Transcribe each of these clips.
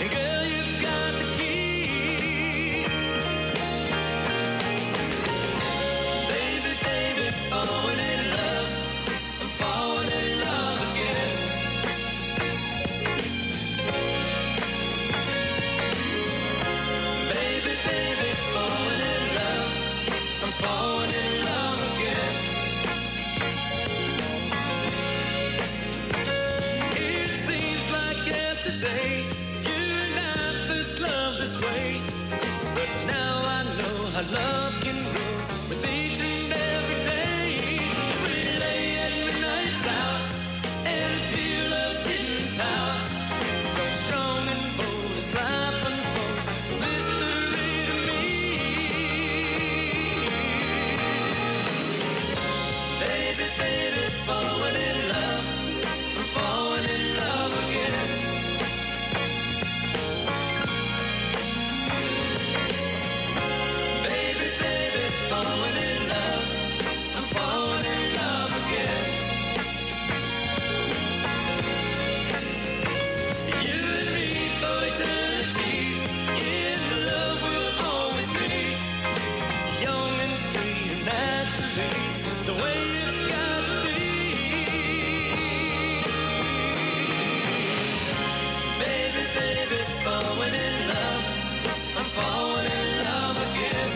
And girl, you've got the key. Baby, baby, falling in love. I'm falling in love again. Baby, baby, falling in love. I'm falling in love again. It seems like yesterday you and I first loved this way, but now I know how love can grow with each and every day. We lay at midnight's hour and feel love's hidden power, so strong and bold as life unfolds, mystery to me. Baby, baby, falling in love. I'm falling in love again. Baby, baby, falling in love. I'm falling in love again. You and me for eternity, in love we'll always be, young and free and naturally, the way it's got to be. Baby, baby, falling in love. I'm falling in love again.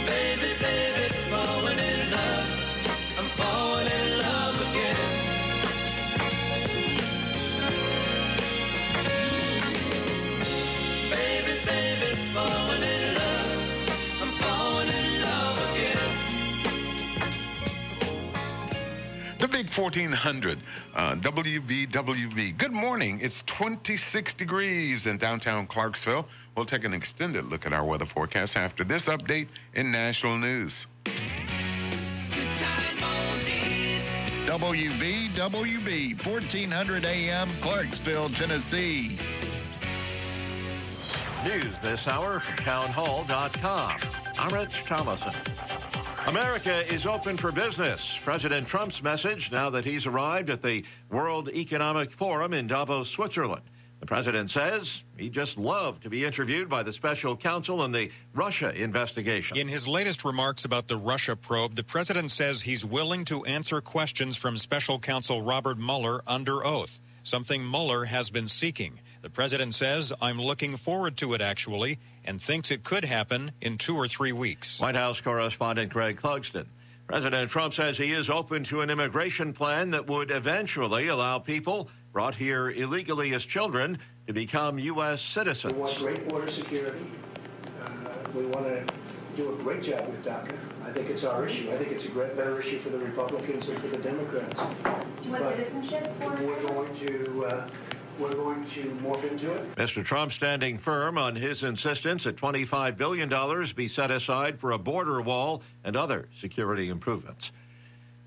Baby, baby, falling in love. I'm falling in love again. Baby, baby, falling in love. I'm falling in love again. The Big 1400, WVWB. Good morning. It's 26 degrees in downtown Clarksville. We'll take an extended look at our weather forecast after this update in national news. WVWB, 1400 AM, Clarksville, Tennessee. News this hour from townhall.com. I'm Rich Thomason. America is open for business. President Trump's message now that he's arrived at the World Economic Forum in Davos, Switzerland. The president says he'd just love to be interviewed by the special counsel in the Russia investigation. In his latest remarks about the Russia probe, the president says he's willing to answer questions from special counsel Robert Mueller under oath, something Mueller has been seeking. The president says, I'm looking forward to it, actually, and thinks it could happen in 2 or 3 weeks. White House correspondent Greg Clugston. President Trump says he is open to an immigration plan that would eventually allow people brought here illegally as children to become U.S. citizens. We want great border security. We want to do a great job with DACA. I think it's our issue. I think it's a better issue for the Republicans and for the Democrats. Do you want citizenship for We're going to morph into it. Mr. Trump standing firm on his insistence that $25 billion be set aside for a border wall and other security improvements.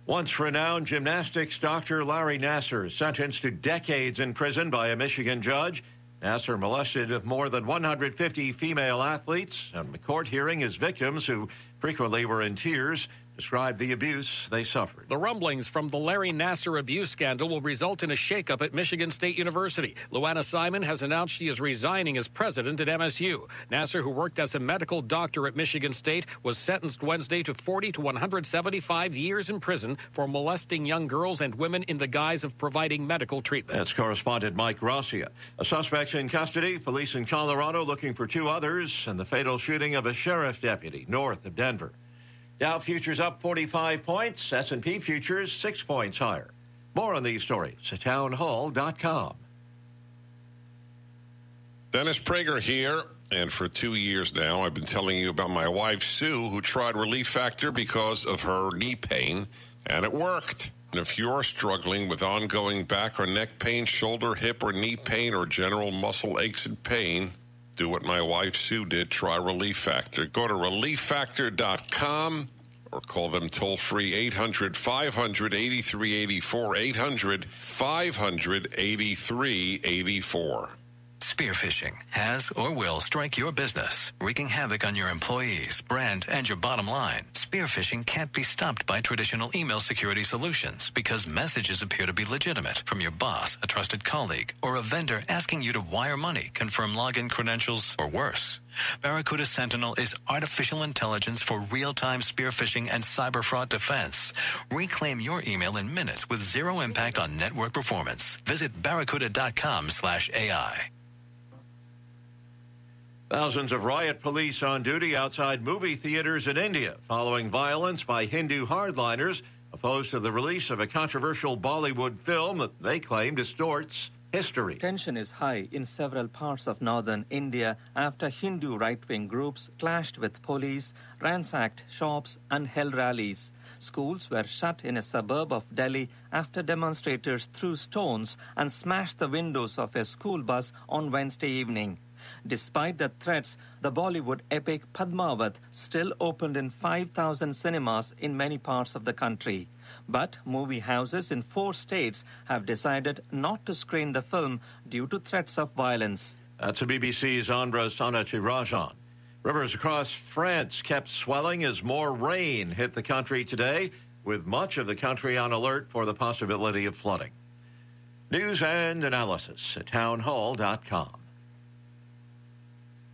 Once renowned gymnastics doctor Larry Nassar sentenced to decades in prison by a Michigan judge. Nassar molested more than 150 female athletes, and the court hearing his victims, who frequently were in tears, described the abuse they suffered. The rumblings from the Larry Nassar abuse scandal will result in a shakeup at Michigan State University. Luana Simon has announced she is resigning as president at MSU. Nassar, who worked as a medical doctor at Michigan State, was sentenced Wednesday to 40 to 175 years in prison for molesting young girls and women in the guise of providing medical treatment. That's correspondent Mike Gracia. A suspect's in custody. Police in Colorado looking for 2 others in the fatal shooting of a sheriff deputy north of Denver. Dow futures up 45 points. S&P futures 6 points higher. More on these stories at townhall.com. Dennis Prager here, and for 2 years now, I've been telling you about my wife, Sue, who tried Relief Factor because of her knee pain, and it worked. And if you're struggling with ongoing back or neck pain, shoulder, hip, or knee pain, or general muscle aches and pain, do what my wife Sue did. Try Relief Factor. Go to ReliefFactor.com or call them toll-free 800-500-8384, 800-500-8384. Spearfishing has or will strike your business, wreaking havoc on your employees, brand, and your bottom line. Spearfishing can't be stopped by traditional email security solutions because messages appear to be legitimate from your boss, a trusted colleague, or a vendor asking you to wire money, confirm login credentials, or worse. Barracuda Sentinel is artificial intelligence for real-time spearfishing and cyber fraud defense. Reclaim your email in minutes with zero impact on network performance. Visit barracuda.com/AI. Thousands of riot police on duty outside movie theaters in India following violence by Hindu hardliners opposed to the release of a controversial Bollywood film that they claim distorts history. Tension is high in several parts of northern India after Hindu right-wing groups clashed with police, ransacked shops, and held rallies. Schools were shut in a suburb of Delhi after demonstrators threw stones and smashed the windows of a school bus on Wednesday evening. Despite the threats, the Bollywood epic Padmavat still opened in 5,000 cinemas in many parts of the country. But movie houses in 4 states have decided not to screen the film due to threats of violence. That's a BBC's Andra Sanachirajan. Rivers across France kept swelling as more rain hit the country today, with much of the country on alert for the possibility of flooding. News and analysis at townhall.com.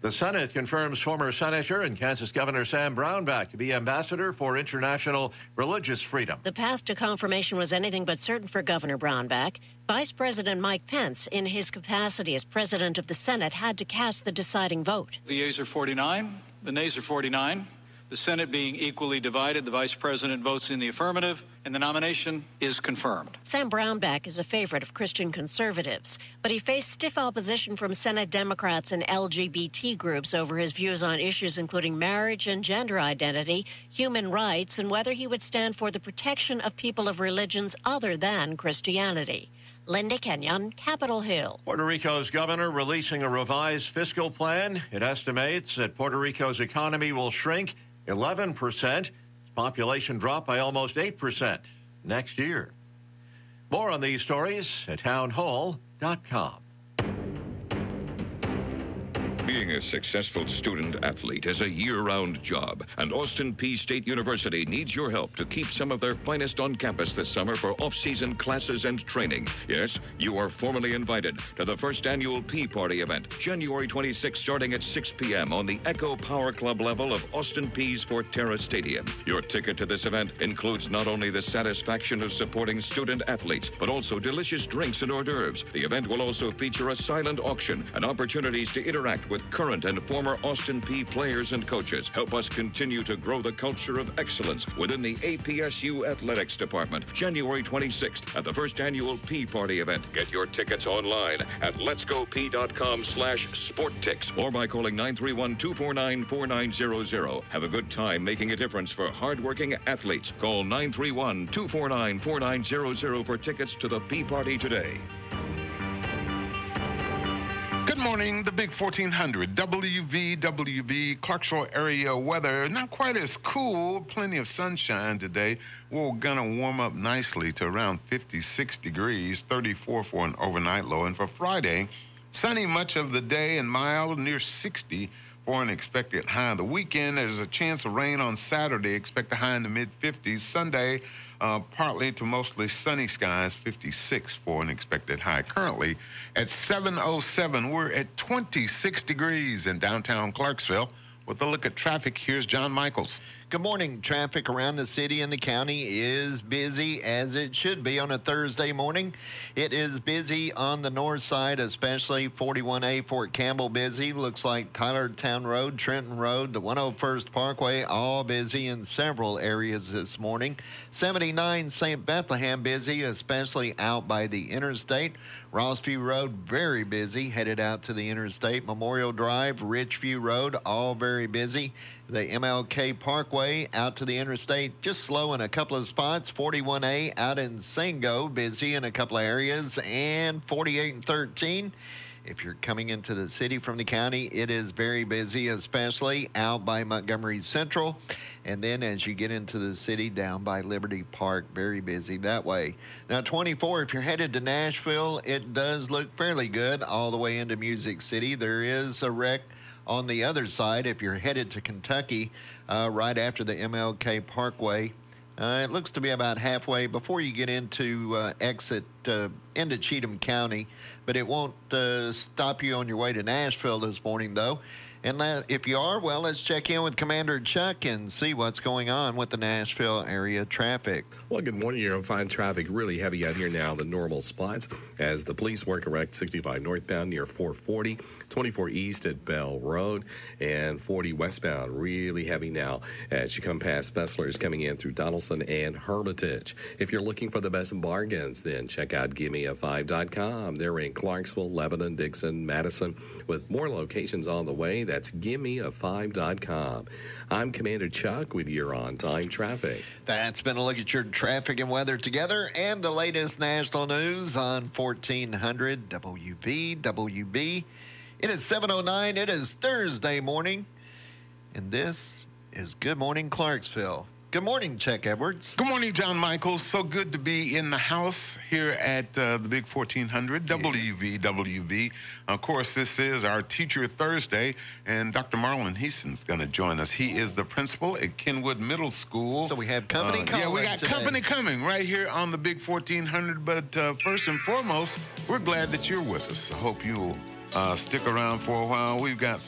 The Senate confirms former Senator and Kansas Governor Sam Brownback to be Ambassador for International Religious Freedom. The path to confirmation was anything but certain for Governor Brownback. Vice President Mike Pence, in his capacity as President of the Senate, had to cast the deciding vote. The yeas are 49, the nays are 49. The Senate being equally divided, the Vice President votes in the affirmative, and the nomination is confirmed. Sam Brownback is a favorite of Christian conservatives, but he faced stiff opposition from Senate Democrats and LGBT groups over his views on issues including marriage and gender identity, human rights, and whether he would stand for the protection of people of religions other than Christianity. Linda Kenyon, Capitol Hill. Puerto Rico's governor releasing a revised fiscal plan. It estimates that Puerto Rico's economy will shrink 11%. Its population drop by almost 8% next year. More on these stories at townhall.com. Being a successful student athlete is a year-round job, and Austin Peay State University needs your help to keep some of their finest on campus this summer for off-season classes and training. Yes, you are formally invited to the first annual Peay Party event, January 26th, starting at 6 p.m. on the Echo Power Club level of Austin Peay's Forterra Stadium. Your ticket to this event includes not only the satisfaction of supporting student athletes, but also delicious drinks and hors d'oeuvres. The event will also feature a silent auction and opportunities to interact with current and former Austin Peay players and coaches. Help us continue to grow the culture of excellence within the APSU Athletics Department. January 26th at the first annual Peay Party event. Get your tickets online at letsgopeay.com/sporttix or by calling 931-249-4900. Have a good time making a difference for hardworking athletes. Call 931-249-4900 for tickets to the Peay Party today. Good morning, the Big 1400, WVWB, Clarksville area weather. Not quite as cool, plenty of sunshine today. We're going to warm up nicely to around 56 degrees, 34 for an overnight low. And for Friday, sunny much of the day and mild, near 60 for an expected high. The weekend, there's a chance of rain on Saturday, expect a high in the mid-50s. Sunday, partly to mostly sunny skies, 56 for an expected high. Currently at 7:07, we're at 26 degrees in downtown Clarksville. With a look at traffic, here's John Michaels. Good morning. Traffic around the city and the county is busy, as it should be on a Thursday morning. It is busy on the north side, especially 41A Fort Campbell busy. Looks like Tylertown Road, Trenton Road, the 101st Parkway, all busy in several areas this morning. 79 St. Bethlehem busy, especially out by the interstate. Rossview Road, very busy, headed out to the interstate. Memorial Drive, Richview Road, all very busy. The MLK Parkway out to the interstate, just slow in a couple of spots. 41A out in Sango, busy in a couple of areas. And 48 and 13 If you're coming into the city from the county, it is very busy, especially out by Montgomery Central. And then as you get into the city down by Liberty Park, very busy that way. Now 24, if you're headed to Nashville, it does look fairly good all the way into Music City. There is a wreck on the other side if you're headed to Kentucky, right after the MLK Parkway. It looks to be about halfway before you get into exit into Cheatham County, but it won't stop you on your way to Nashville this morning, though. And if you are, well, let's check in with Commander Chuck and see what's going on with the Nashville area traffic. Well, good morning. You're going to find traffic really heavy out here now, the normal spots, as the police work around 65 northbound near 440, 24 east at Bell Road, and 40 westbound. Really heavy now as you come past Bessler's coming in through Donaldson and Hermitage. If you're looking for the best bargains, then check out GimmeA5.com. They're in Clarksville, Lebanon, Dixon, Madison, with more locations on the way. That's GimmeA5.com. I'm Commander Chuck with your on-time traffic. That's been a look at your traffic and weather together and the latest national news on 1400 WVWB. It is 7:09. It is Thursday morning, and this is Good Morning Clarksville. Good morning, Chuck Edwards. Good morning, John Michaels. So good to be in the house here at the Big 1400, WVWB. Of course, this is our Teacher Thursday, and Dr. Marlon Heason's going to join us. He is the principal at Kenwood Middle School. So we have company coming. Yeah, we got today. company coming right here on the Big 1400. But first and foremost, we're glad that you're with us. I hope you'll stick around for a while. We've got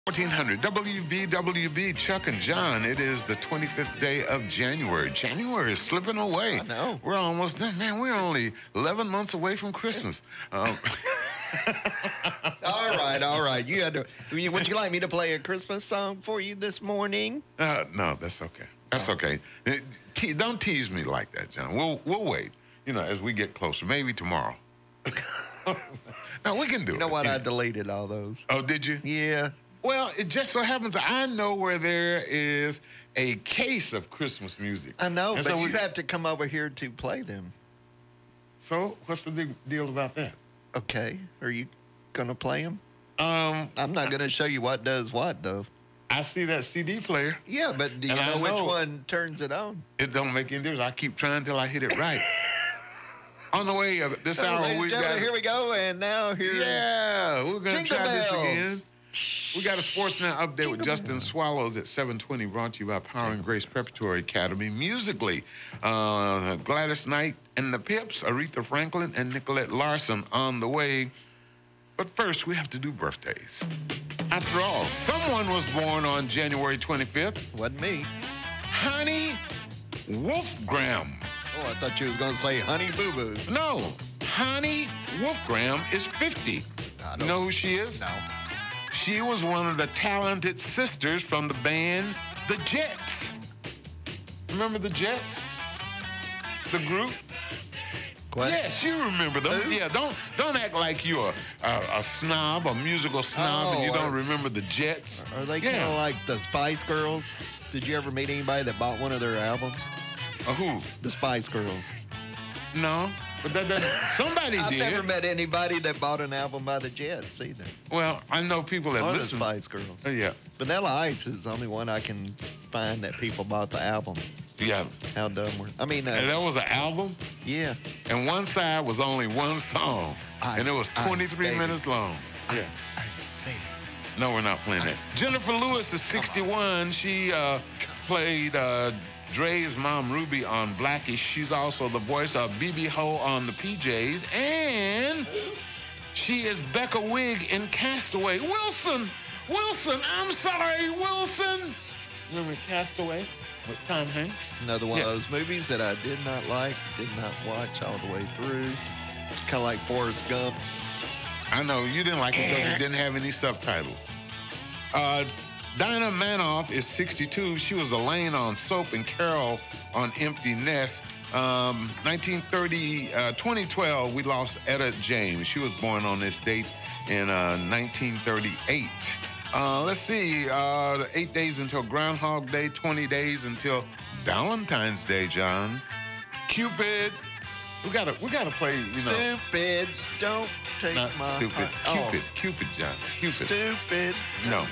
1400 WVWB, Chuck and John. It is the 25th day of January. January is slipping away. I know. We're almost done. Man, we're only 11 months away from Christmas. All right. You had to. Would you like me to play a Christmas song for you this morning? No, that's okay. That's okay. Don't tease me like that, John. We'll wait. As we get closer. Maybe tomorrow. No, we can do it. You know what? I deleted all those. Oh, did you? Yeah. Well, it just so happens I know where there is a case of Christmas music. I know, but you have to come over here to play them. So, what's the big deal about that? Okay. Are you going to play them? I'm not going to show you what does what, though. I see that CD player. Yeah, but do you know which one turns it on? It don't make any difference. I keep trying till I hit it right. On the way of this hour, here we go, and now here's... Yeah, we're going to try this again. We got a Sports Now update with Justin Swallows at 7:20, brought to you by Power and Grace Preparatory Academy. Musically, Gladys Knight and the Pips, Aretha Franklin and Nicolette Larson on the way. But first, we have to do birthdays. After all, someone was born on January 25th. Wasn't me. Honey Wolfgram. Oh, I thought you was going to say Honey Boo Boo. No. Honey Wolfgram is 50. You know who she is? No. She was one of the talented sisters from the band The Jets. Remember The Jets? The group? What? Yes, you remember them. Who? Yeah, don't act like you're a snob, a musical snob, and you don't remember The Jets. Are they kind of like the Spice Girls? Did you ever meet anybody that bought one of their albums? Who? The Spice Girls. No, but somebody did. I've never met anybody that bought an album by the Jets either. Well, I know people that listen. The Spice Girls. Yeah. Vanilla Ice is the only one I can find that people bought the album. Yeah. How dumb were... I mean... and that was an album? Yeah. And one side was only one song. And it was 23 minutes long. Yes. No, we're not playing that. Jennifer Lewis is 61. She played Dre's mom, Ruby, on Blackish. She's also the voice of BB Ho on the PJs. And she is Becca Wig in Castaway. Wilson, I'm sorry, Wilson. Remember Castaway with Tom Hanks? Another one of those movies that I did not like, did not watch all the way through. It's kind of like Forrest Gump. I know, you didn't like it because it didn't have any subtitles. Dinah Manoff is 62. She was Elaine on Soap and Carol on Empty Nest. 2012, we lost Etta James. She was born on this date in 1938. Let's see, 8 days until Groundhog Day, 20 days until Valentine's Day, John. Cupid. We gotta play, Stupid, don't take not my stupid. heart. Cupid, John. Cupid. Stupid. No.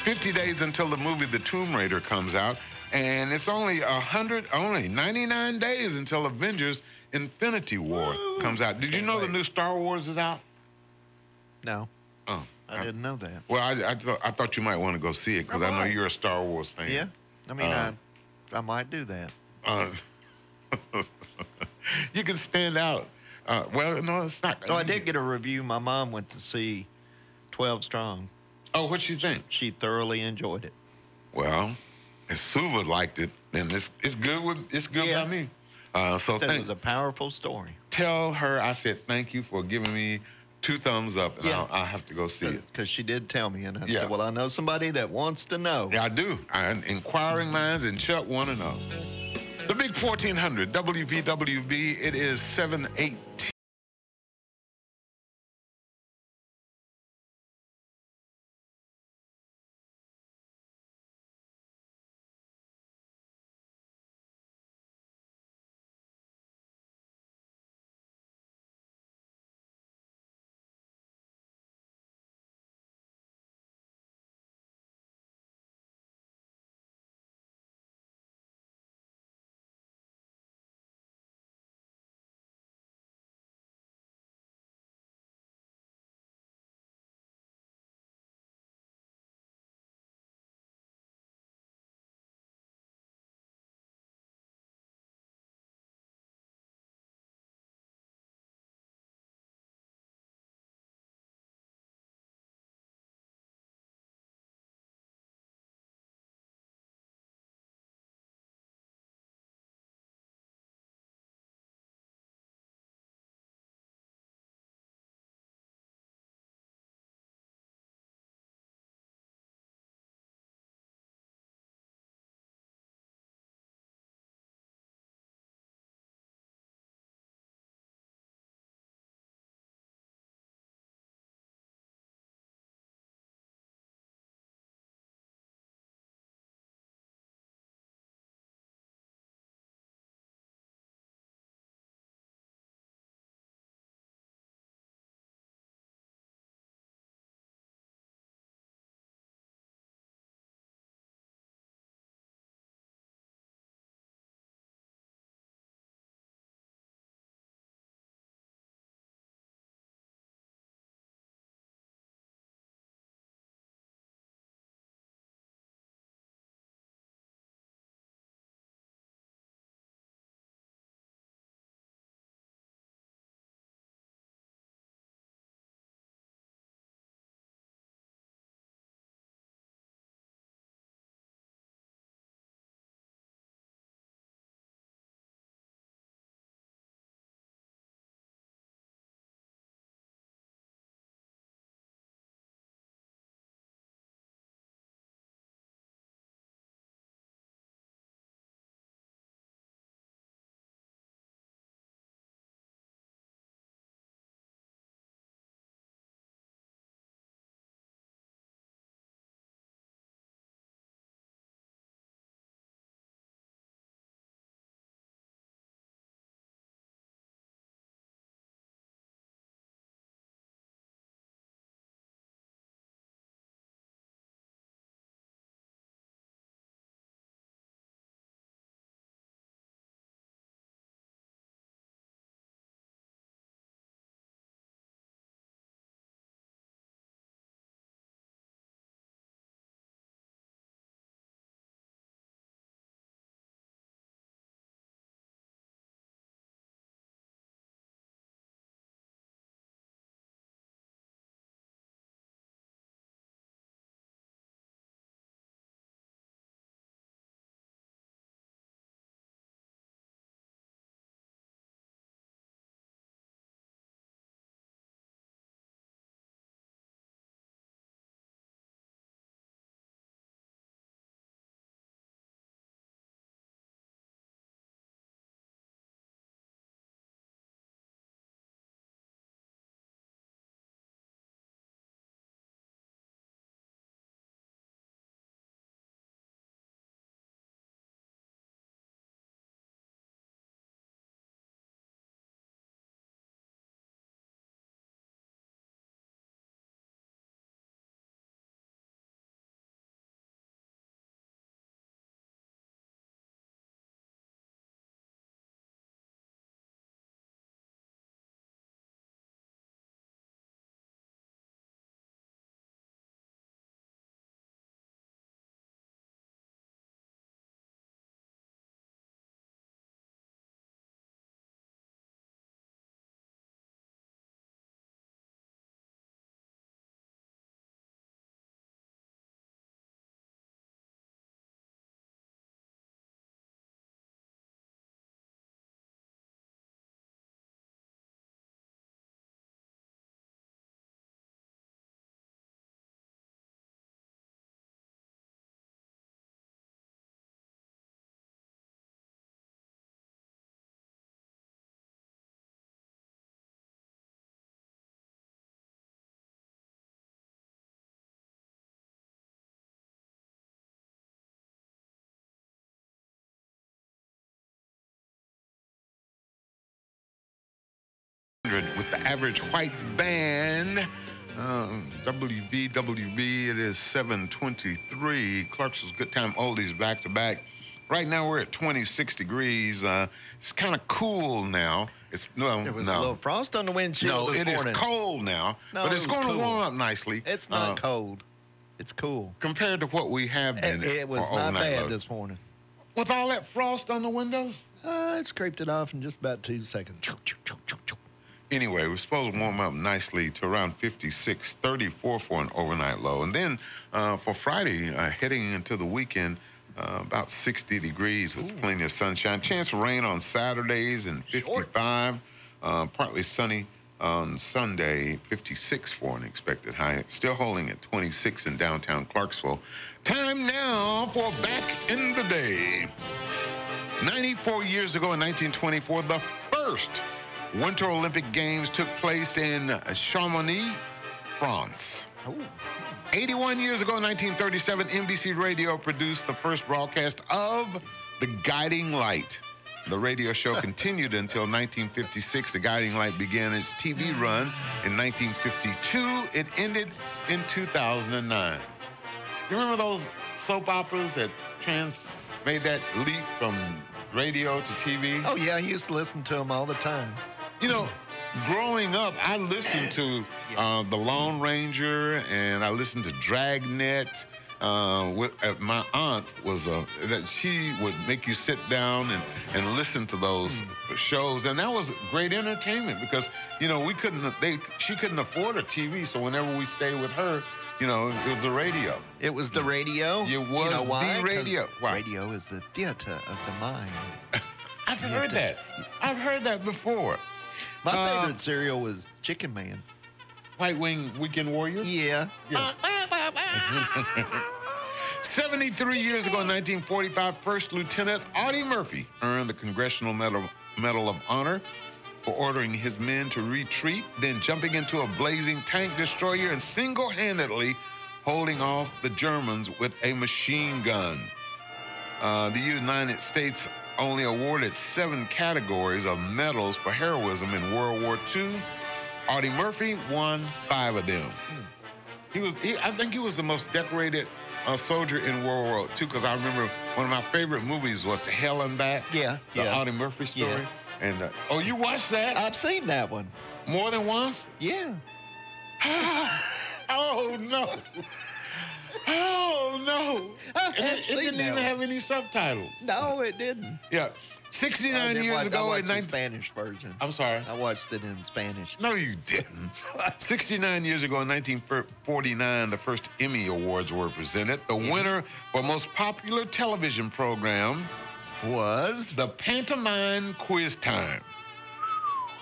50 days until the movie The Tomb Raider comes out, and it's only 99 days until Avengers Infinity War comes out. Did you know the new Star Wars is out? No. Oh. I didn't know that. Well, I thought you might want to go see it because I know you're a Star Wars fan. Yeah. I mean, I might do that. You can stand out. Well, no, it's not. No, I did get a review. My mom went to see 12 Strong. Oh, what'd she think? She thoroughly enjoyed it. Well, if Suva liked it, then it's good by me. So it was a powerful story. Tell her I said thank you for giving me 2 thumbs up, and I'll have to go see it. Because she did tell me, and I said, well, I know somebody that wants to know. Yeah, I do. Inquiring minds and Chuck want to know. The Big 1400, WVWB, it is 7:18. with the average white band. WVWB, it is 7:23. Clarksville's Good Time Oldies back to back. Right now we're at 26 degrees. It's kind of cool now. There was a little frost on the windshield this morning. It is cold now, but it's going to warm up nicely. It's not cold. It's cool. Compared to what we have been. It was not bad this morning. With all that frost on the windows? I scraped it off in just about 2 seconds. Anyway, we're supposed to warm up nicely to around 56, 34 for an overnight low. And then for Friday, heading into the weekend, about 60 degrees with plenty of sunshine. Chance of rain on Saturdays and 55. Partly sunny on Sunday, 56 for an expected high. Still holding at 26 in downtown Clarksville. Time now for Back in the Day. 94 years ago in 1924, the first Winter Olympic Games took place in Chamonix, France. 81 years ago in 1937, NBC Radio produced the first broadcast of The Guiding Light. The radio show continued until 1956. The Guiding Light began its TV run in 1952. It ended in 2009. You remember those soap operas that made that leap from radio to TV? Oh, yeah, I used to listen to them all the time. You know, growing up, I listened to The Lone Ranger, and I listened to Dragnet. My aunt was that she would make you sit down and listen to those shows, and that was great entertainment because she couldn't afford a TV, so whenever we stayed with her, it was the radio. It was the radio. It was the radio. Why? Radio is the theater of the mind. I've heard that. I've heard that before. My favorite cereal was Chicken Man. White Wing Weekend Warrior? Yeah. 73 years ago in 1945, First Lieutenant Audie Murphy earned the Congressional Medal of Honor for ordering his men to retreat, then jumping into a blazing tank destroyer and single-handedly holding off the Germans with a machine gun. The United States only awarded 7 categories of medals for heroism in World War II. Audie Murphy won 5 of them. I think he was the most decorated soldier in World War II because I remember one of my favorite movies was To Hell and Back. Yeah. The Audie Murphy story. Yeah. And you watched that? I've seen that one. More than once? Yeah. Oh, no. Oh, no. It didn't even have any subtitles. No, it didn't. Yeah. 69 years ago in the Spanish version. I'm sorry? I watched it in Spanish. No, you didn't. 69 years ago in 1949, the first Emmy Awards were presented. The winner for most popular television program was the Pantomime Quiz Time.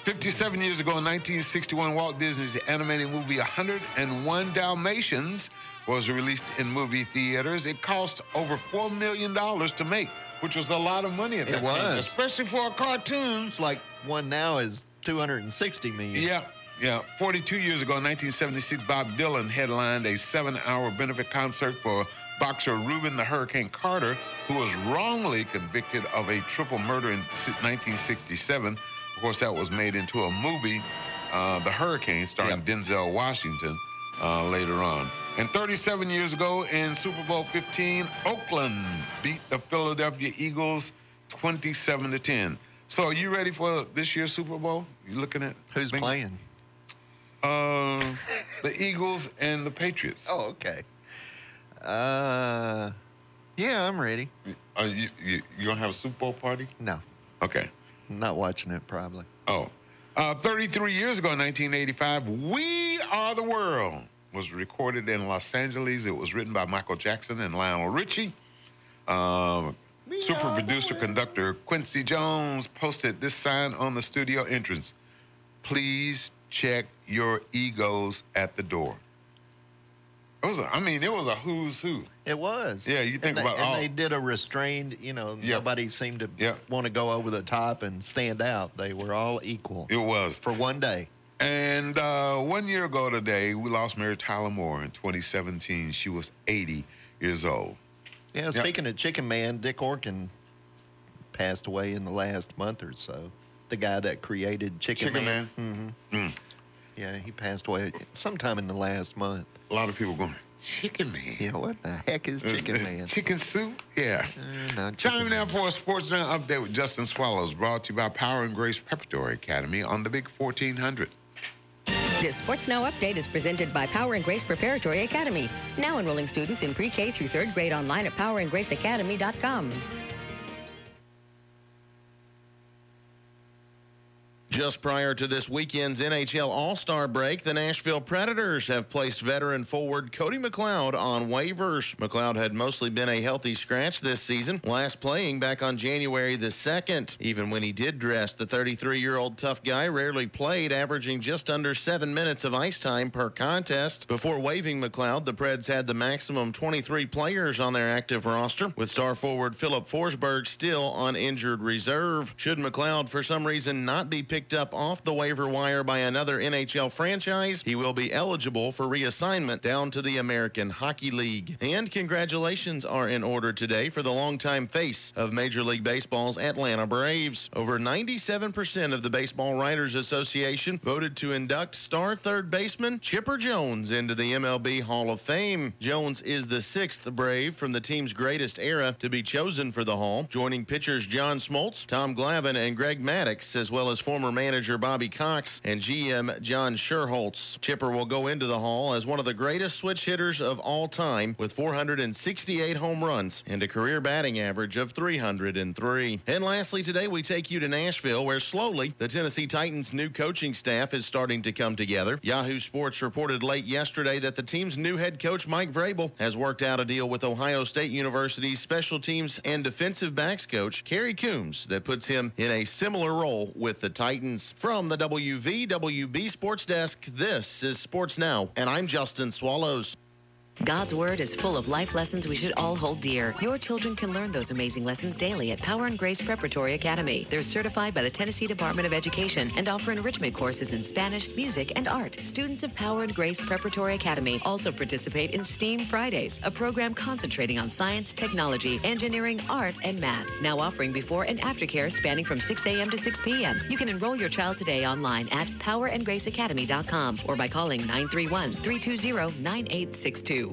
57 years ago in 1961, Walt Disney's animated movie 101 Dalmatians was released in movie theaters. It cost over $4 million to make, which was a lot of money at that time, especially for a cartoon. It's like one now is $260 million. Yeah. 42 years ago in 1976, Bob Dylan headlined a 7-hour benefit concert for boxer Reuben the Hurricane Carter, who was wrongly convicted of a triple murder in 1967. Of course, that was made into a movie, The Hurricane, starring Denzel Washington later on. And 37 years ago in Super Bowl 15, Oakland beat the Philadelphia Eagles 27-10. So are you ready for this year's Super Bowl? You looking at who's playing? The Eagles and the Patriots. Oh, okay. Yeah, I'm ready. You gonna have a Super Bowl party? No. Okay. I'm not watching it, probably. 33 years ago in 1985, We Are the World was recorded in Los Angeles. It was written by Michael Jackson and Lionel Richie. Super producer conductor Quincy Jones posted this sign on the studio entrance: "Please check your egos at the door." It was a who's who. It was. Yeah, you think about all. And they did a restrained, nobody seemed to want to go over the top and stand out. They were all equal. It was. For one day. And 1 year ago today, we lost Mary Tyler Moore in 2017. She was 80 years old. Yeah, speaking of Chicken Man, Dick Orkin passed away in the last month or so. the guy that created Chicken Man. Mm. Yeah, he passed away sometime in the last month. A lot of people going, Chicken Man? Yeah, what the heck is Chicken Man? Chicken soup? Yeah. Time now for a Sports Now update with Justin Swallows, brought to you by Power and Grace Preparatory Academy on the Big 1400. This Sports Now update is presented by Power and Grace Preparatory Academy. Now enrolling students in pre-K through 3rd grade online at powerandgraceacademy.com. Just prior to this weekend's NHL All-Star break, the Nashville Predators have placed veteran forward Cody McLeod on waivers. McLeod had mostly been a healthy scratch this season, last playing back on January the 2nd. Even when he did dress, the 33-year-old tough guy rarely played, averaging just under 7 minutes of ice time per contest. Before waiving McLeod, the Preds had the maximum 23 players on their active roster, with star forward Philip Forsberg still on injured reserve. Should McLeod for some reason not be picked up off the waiver wire by another NHL franchise, he will be eligible for reassignment down to the American Hockey League. And congratulations are in order today for the longtime face of Major League Baseball's Atlanta Braves. Over 97% of the Baseball Writers Association voted to induct star third baseman Chipper Jones into the MLB Hall of Fame. Jones is the 6th Brave from the team's greatest era to be chosen for the Hall, joining pitchers John Smoltz, Tom Glavine, and Greg Maddux, as well as former manager Bobby Cox and GM John Sherholtz. Chipper will go into the Hall as one of the greatest switch hitters of all time, with 468 home runs and a career batting average of 303. And lastly, today we take you to Nashville, where slowly the Tennessee Titans' new coaching staff is starting to come together. Yahoo Sports reported late yesterday that the team's new head coach Mike Vrabel has worked out a deal with Ohio State University's special teams and defensive backs coach Kerry Coombs that puts him in a similar role with the Titans. From the WVWB Sports Desk, this is Sports Now, and I'm Justin Swallows. God's Word is full of life lessons we should all hold dear. Your children can learn those amazing lessons daily at Power and Grace Preparatory Academy. They're certified by the Tennessee Department of Education and offer enrichment courses in Spanish, music, and art. Students of Power and Grace Preparatory Academy also participate in STEAM Fridays, a program concentrating on science, technology, engineering, art, and math. Now offering before and after care spanning from 6 a.m. to 6 p.m. You can enroll your child today online at powerandgraceacademy.com or by calling 931-320-9862.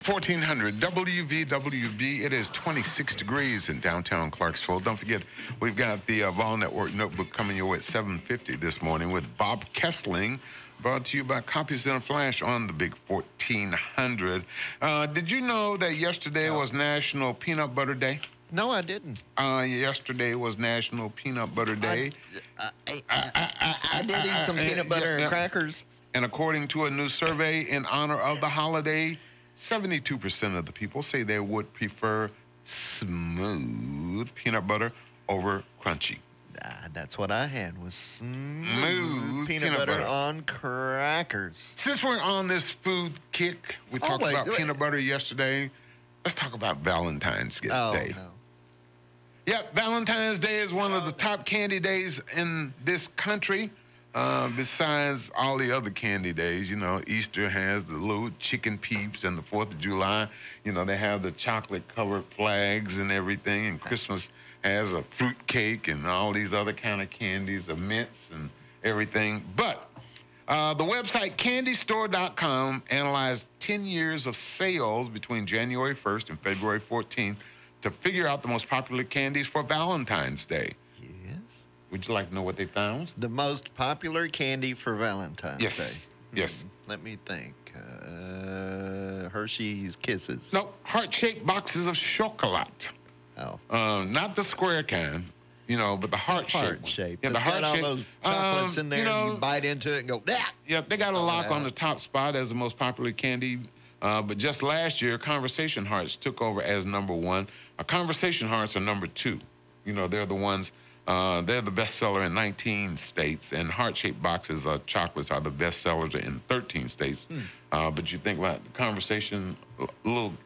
1400 WVWB. It is 26 degrees in downtown Clarksville. Don't forget, we've got the Vol Network Notebook coming your way at 7:50 this morning with Bob Kessling, brought to you by Copies in a Flash on the Big 1400. Did you know that yesterday was National Peanut Butter Day? No, I didn't. Yesterday was National Peanut Butter Day. I did eat some peanut butter and crackers. And according to a new survey in honor of the holiday, 72% of the people say they would prefer smooth peanut butter over crunchy. That's what I had, was smooth peanut butter on crackers. Since we're on this food kick, we talked about peanut butter yesterday. Let's talk about Valentine's Day. No. Yep, Valentine's Day is one of the top candy days in this country. Besides all the other candy days, you know, Easter has the little chicken peeps, and the 4th of July, you know, they have the chocolate-covered flags and everything, and Christmas has a fruit cake and all these other kind of candies, the mints and everything. But the website candystore.com analyzed 10 years of sales between January 1st and February 14th to figure out the most popular candies for Valentine's Day. Would you like to know what they found? The most popular candy for Valentine's Day. Yes. Let me think. Hershey's Kisses. No, heart-shaped boxes of chocolate. Oh. Not the square kind, you know, but the heart-shaped. Heart-shaped. Yeah, the It's got all heart-shaped. those chocolates in there, you know, and you bite into it and go, "That." Yep, they got a lock on the top spot as the most popular candy. But just last year, Conversation Hearts took over as number 1. Conversation Hearts are number 2. You know, they're the ones... they're the best seller in 19 states, and heart-shaped boxes of chocolates are the best sellers in 13 states. But you think about the Conversation, little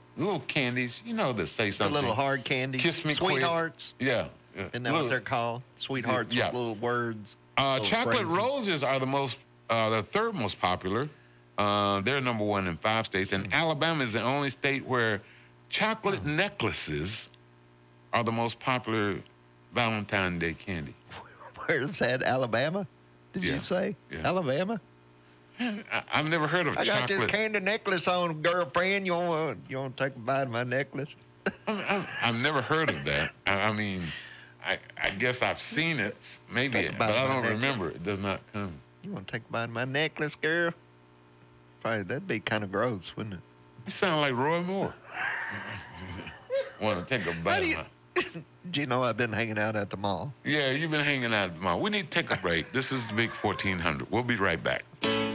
candies, you know, that say something. The little hard candies. Kiss me quick. Sweethearts. Yeah. Isn't that what they're called? Sweethearts with little words. Chocolate roses are the third most popular. They're number 1 in 5 states, and Alabama is the only state where chocolate necklaces are the most popular Valentine's Day candy. Where's that? Alabama? Did you say? Yeah. Alabama? I've never heard of I got chocolate. this candy necklace on, girlfriend. You want to take a bite of my necklace? I've never heard of that. I mean, I guess I've seen it, maybe, but I don't remember. It does not come. You want to take a bite of my necklace, girl? Probably that'd be kind of gross, wouldn't it? You sound like Roy Moore. Want to take a bite of my... Do you know I've been hanging out at the mall? Yeah, you've been hanging out at the mall. We need to take a break. This is the Big 1400. We'll be right back.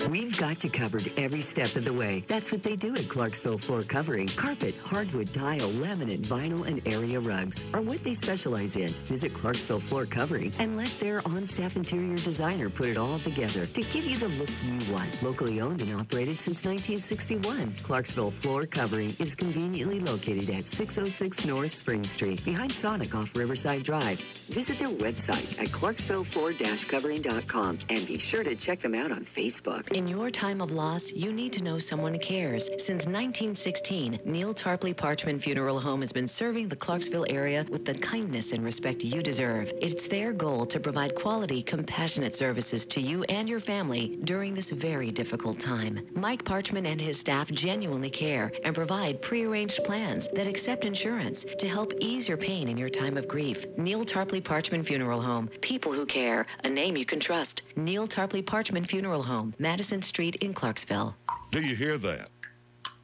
We've got you covered every step of the way. That's what they do at Clarksville Floor Covering. Carpet, hardwood, tile, laminate, vinyl, and area rugs are what they specialize in. Visit Clarksville Floor Covering and let their on-staff interior designer put it all together to give you the look you want. Locally owned and operated since 1961, Clarksville Floor Covering is conveniently located at 606 North Spring Street, behind Sonic off Riverside Drive. Visit their website at clarksvillefloor-covering.com and be sure to check them out on Facebook. In your time of loss, you need to know someone cares. Since 1916, Neil Tarpley Parchman Funeral Home has been serving the Clarksville area with the kindness and respect you deserve. It's their goal to provide quality, compassionate services to you and your family during this very difficult time. Mike Parchman and his staff genuinely care and provide prearranged plans that accept insurance to help ease your pain in your time of grief. Neil Tarpley Parchman Funeral Home. People who care. A name you can trust. Neil Tarpley Parchman Funeral Home. Madison Street in Clarksville. Do you hear that?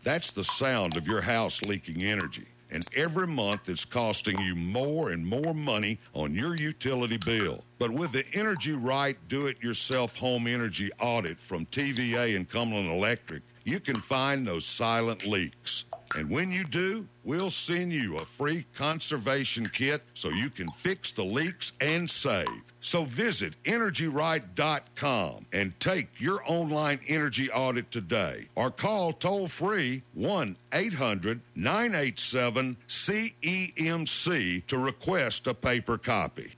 That's the sound of your house leaking energy. And every month it's costing you more and more money on your utility bill. But with the Energy Right Do-It-Yourself Home Energy Audit from TVA and Cumberland Electric, you can find those silent leaks. And when you do, we'll send you a free conservation kit so you can fix the leaks and save. So visit EnergyRight.com and take your online energy audit today. Or call toll-free 1-800-987-CEMC to request a paper copy.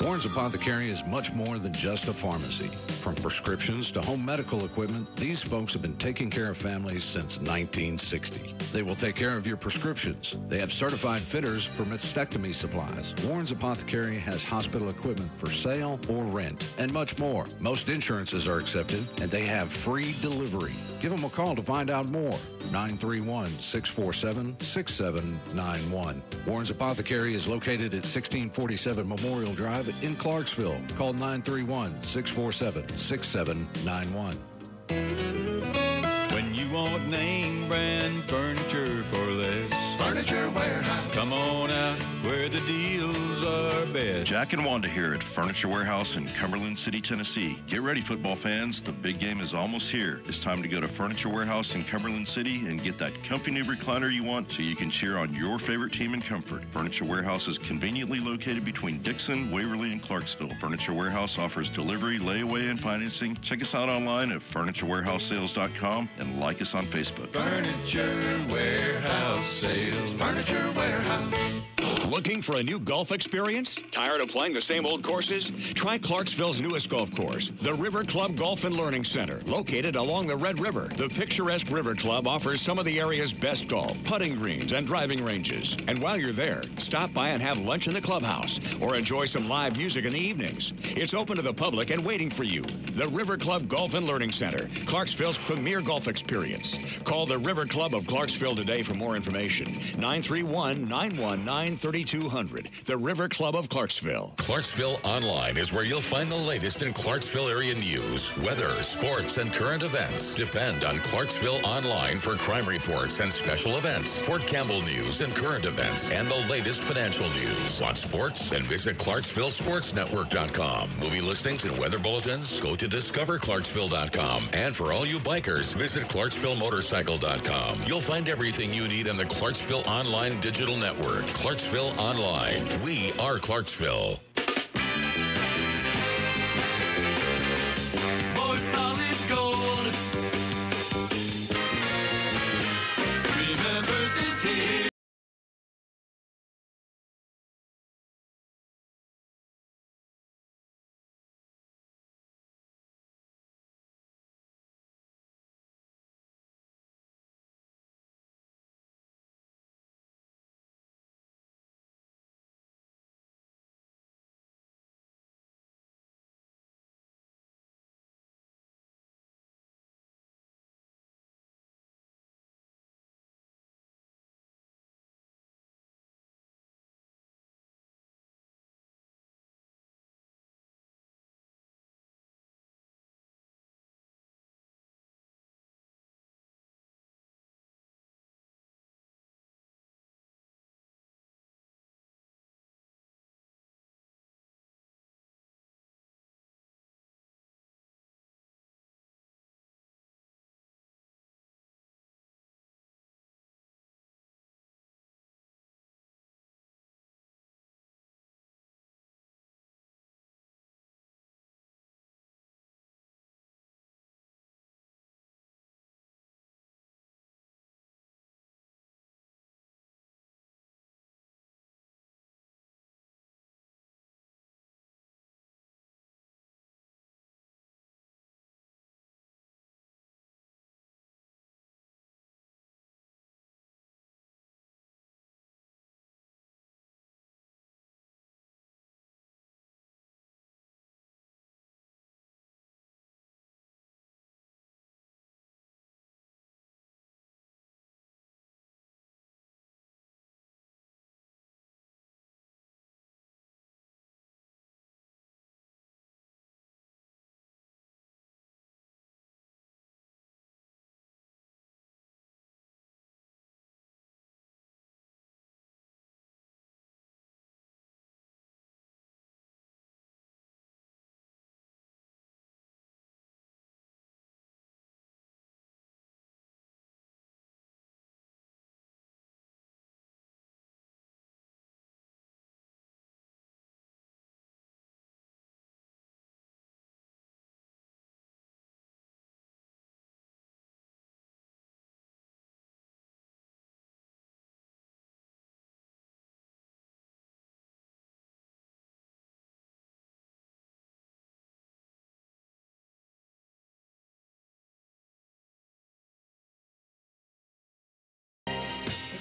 Warren's Apothecary is much more than just a pharmacy. From prescriptions to home medical equipment, these folks have been taking care of families since 1960. They will take care of your prescriptions. They have certified fitters for mastectomy supplies. Warren's Apothecary has hospital equipment for sale or rent, and much more. Most insurances are accepted, and they have free delivery. Give them a call to find out more. 931-647-6791. Warren's Apothecary is located at 1647 Memorial Drive in Clarksville. Call 931-647-6791. When you want name brand furniture for less, Furniture Warehouse. Come on out where the deals are best. Jack and Wanda here at Furniture Warehouse in Cumberland City, Tennessee. Get ready, football fans. The big game is almost here. It's time to go to Furniture Warehouse in Cumberland City and get that comfy new recliner you want so you can cheer on your favorite team in comfort. Furniture Warehouse is conveniently located between Dixon, Waverly, and Clarksville. Furniture Warehouse offers delivery, layaway, and financing. Check us out online at FurnitureWarehouseSales.com and like us on Facebook. Furniture Warehouse Sales. Furniture Warehouse. Looking for a new golf experience? Tired of playing the same old courses? Try Clarksville's newest golf course, the River Club Golf and Learning Center, located along the Red River. The picturesque River Club offers some of the area's best golf, putting greens, and driving ranges. And while you're there, stop by and have lunch in the clubhouse or enjoy some live music in the evenings. It's open to the public and waiting for you. The River Club Golf and Learning Center, Clarksville's premier golf experience. Call the River Club of Clarksville today for more information. 931-919-3200. The River Club of Clarksville. Clarksville Online is where you'll find the latest in Clarksville area news, weather, sports, and current events. Depend on Clarksville Online for crime reports and special events, Fort Campbell news and current events, and the latest financial news. Want sports? Then visit ClarksvilleSportsNetwork.com. Movie listings and weather bulletins? Go to DiscoverClarksville.com. And for all you bikers, visit ClarksvilleMotorcycle.com. You'll find everything you need on the Clarksville Online digital network. Clarksville Online. We are Clarksville.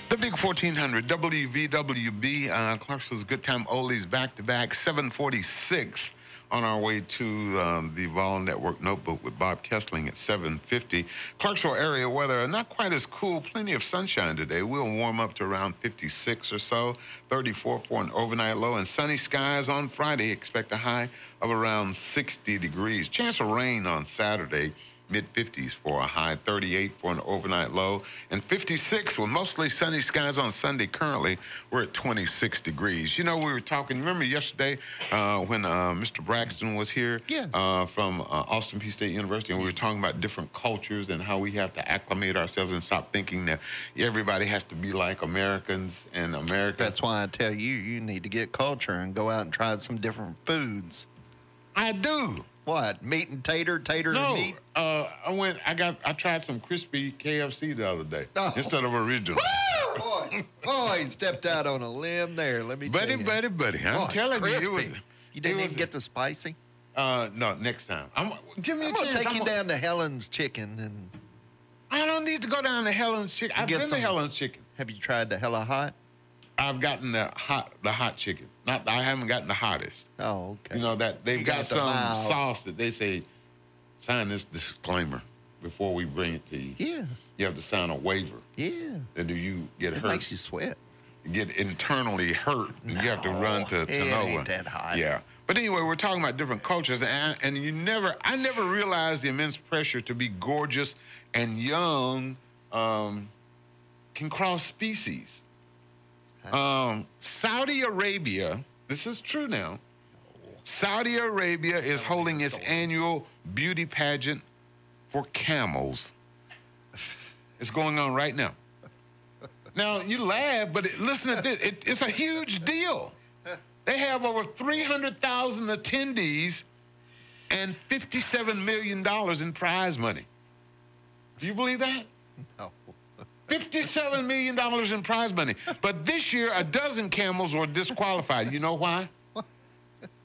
The big 1400 WVWB, Clarksville's Good Time Oldies back-to-back, 746 on our way to the Vol Network Notebook with Bob Kessling at 7:50. Clarksville area weather, not quite as cool. Plenty of sunshine today. We'll warm up to around 56 or so. 34 for an overnight low. And sunny skies on Friday. Expect a high of around 60 degrees. Chance of rain on Saturday. Mid-50s for a high, 38 for an overnight low, and 56 with mostly sunny skies on Sunday. Currently, we're at 26 degrees. You know, we were talking, remember yesterday when Mr. Braxton was here from Austin Peay State University, and we were talking about different cultures and how we have to acclimate ourselves and stop thinking that everybody has to be like Americans and Americans. That's why I tell you, you need to get culture and go out and try some different foods. I do. What? Meat and tater and meat? I tried some crispy KFC the other day instead of original. Boy, he stepped out on a limb there. Let me tell you. Buddy. I'm telling you, it was. You didn't even get the spicy? No, next time. Give me a chance. I'm gonna take you down to Helen's Chicken and. I don't need to go down to Helen's Chicken. I've been to Helen's Chicken. Have you tried the Hella Hot? I've gotten the hot chicken. I haven't gotten the hottest. Oh, okay. You know that they've got some sauce that they say, sign this disclaimer before we bring it to you. Yeah. You have to sign a waiver. Yeah. And do you get hurt? It makes you sweat. You get internally hurt, and you have to run to nowhere. Ain't that hot. Yeah. But anyway, we're talking about different cultures, and I never realized the immense pressure to be gorgeous and young can cross species. Saudi Arabia, this is true now. Saudi Arabia is holding its annual beauty pageant for camels. It's going on right now. Now, you laugh, but listen to this. It's a huge deal. They have over 300,000 attendees and $57 million in prize money. Do you believe that? No. $57 million in prize money. But this year, a dozen camels were disqualified. You know why?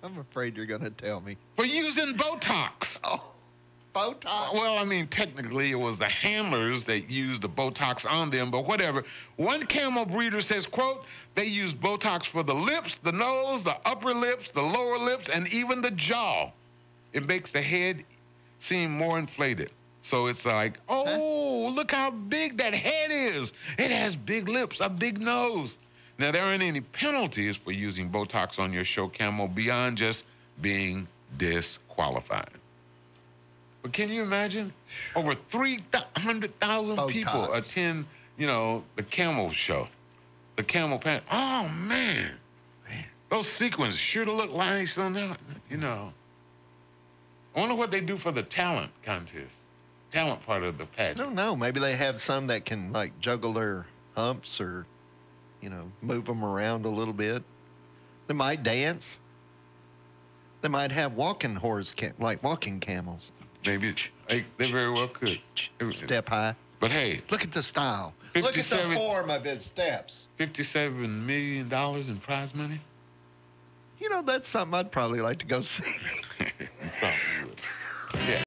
I'm afraid you're going to tell me. For using Botox. Oh, Botox? Well, I mean, technically, it was the handlers that used the Botox on them, but whatever. One camel breeder says, quote, they use Botox for the lips, the nose, the upper lips, the lower lips, and even the jaw. It makes the head seem more inflated. So it's like, look how big that head is. It has big lips, a big nose. Now, there aren't any penalties for using Botox on your show camel beyond just being disqualified. But can you imagine? Over 300,000 people attend, the camel show, the camel pageant. Oh, man. Those sequins sure to look nice on that, I wonder what they do for the talent contest. Talent part of the pageant. I don't know. Maybe they have some that can like juggle their humps or, move them around a little bit. They might dance. They might have walking camels. Maybe they very well could. Step high. But hey, look at the style. Look at the form of his steps. $57 million in prize money. That's something I'd probably like to go see. Probably would. Yeah.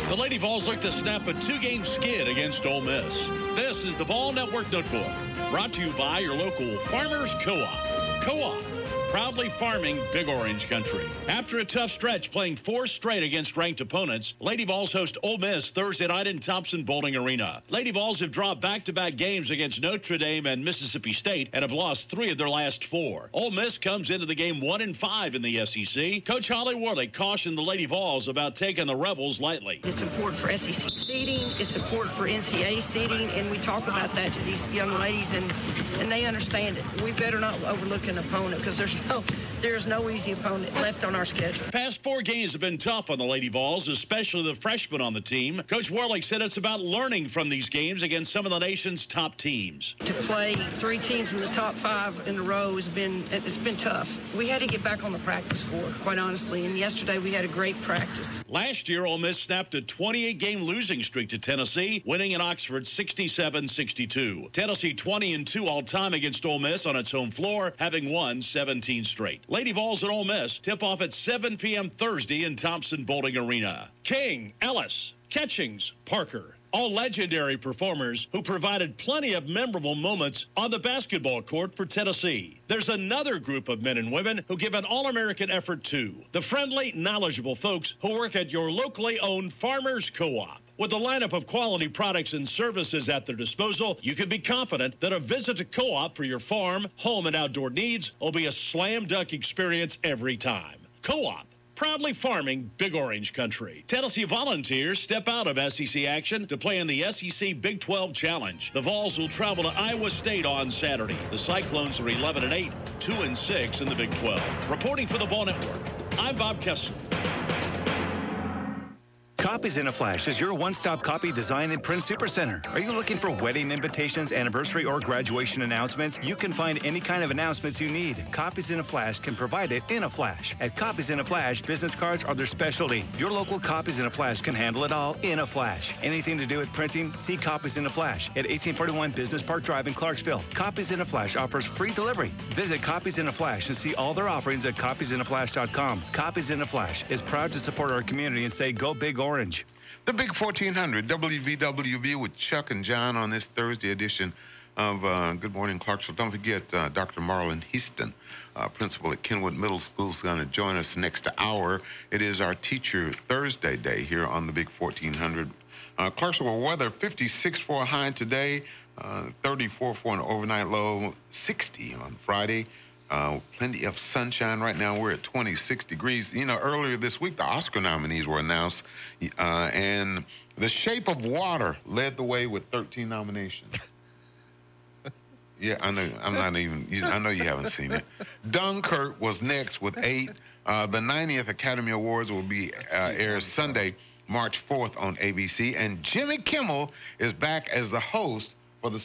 The Lady Vols look to snap a 2-game skid against Ole Miss. This is the Ball Network Notebook, brought to you by your local Farmers Co-op. Co-op, proudly farming Big Orange Country. After a tough stretch playing 4 straight against ranked opponents, Lady Vols host Ole Miss Thursday night in Thompson-Boling Arena. Lady Vols have drawn back-to-back games against Notre Dame and Mississippi State and have lost 3 of their last 4. Ole Miss comes into the game 1-5 in the SEC. Coach Holly Worley cautioned the Lady Vols about taking the Rebels lightly. It's important for SEC seeding. It's important for NCAA seeding, and we talk about that to these young ladies, and they understand it. We better not overlook an opponent because there's no easy opponent left on our schedule. Past 4 games have been tough on the Lady Vols, especially the freshmen on the team. Coach Worley said it's about learning from these games against some of the nation's top teams. To play 3 teams in the top 5 in a row it's been tough. We had to get back on the practice floor, quite honestly, and yesterday we had a great practice. Last year, Ole Miss snapped a 28-game losing streak to Tennessee, winning in Oxford 67-62. Tennessee 20-2 all-time against Ole Miss on its home floor, having won 17 straight. Lady Vols and Ole Miss tip off at 7 p.m. Thursday in Thompson-Boling Arena. King, Ellis, Catchings, Parker, all legendary performers who provided plenty of memorable moments on the basketball court for Tennessee. There's another group of men and women who give an all-American effort too. The friendly, knowledgeable folks who work at your locally owned Farmers Co-op. With a lineup of quality products and services at their disposal, you can be confident that a visit to Co-op for your farm, home, and outdoor needs will be a slam dunk experience every time. Co-op, proudly farming Big Orange Country. Tennessee Volunteers step out of SEC action to play in the SEC Big 12 Challenge. The Vols will travel to Iowa State on Saturday. The Cyclones are 11-8, 2-6 in the Big 12. Reporting for the Ball Network, I'm Bob Kessler. Copies in a Flash is your one-stop copy design and print supercenter. Are you looking for wedding invitations, anniversary, or graduation announcements? You can find any kind of announcements you need. Copies in a Flash can provide it in a flash. At Copies in a Flash, business cards are their specialty. Your local Copies in a Flash can handle it all in a flash. Anything to do with printing? See Copies in a Flash at 1841 Business Park Drive in Clarksville. Copies in a Flash offers free delivery. Visit Copies in a Flash and see all their offerings at copiesinaflash.com. Copies in a Flash is proud to support our community and say go Big Orange. The Big 1400 WVWB with Chuck and John on this Thursday edition of Good Morning Clarksville. Don't forget Dr. Marlon Heaston, principal at Kenwood Middle School, is going to join us next hour. It is our Teacher Thursday day here on the Big 1400. Clarksville weather, 56 for a high today, 34 for an overnight low, 60 on Friday. Plenty of sunshine right now. We're at 26 degrees. You know, earlier this week, the Oscar nominees were announced, and The Shape of Water led the way with 13 nominations. Yeah, I know. I know you haven't seen it. Dunkirk was next with 8. The 90th Academy Awards will be aired Sunday, March 4th on ABC, and Jimmy Kimmel is back as the host for the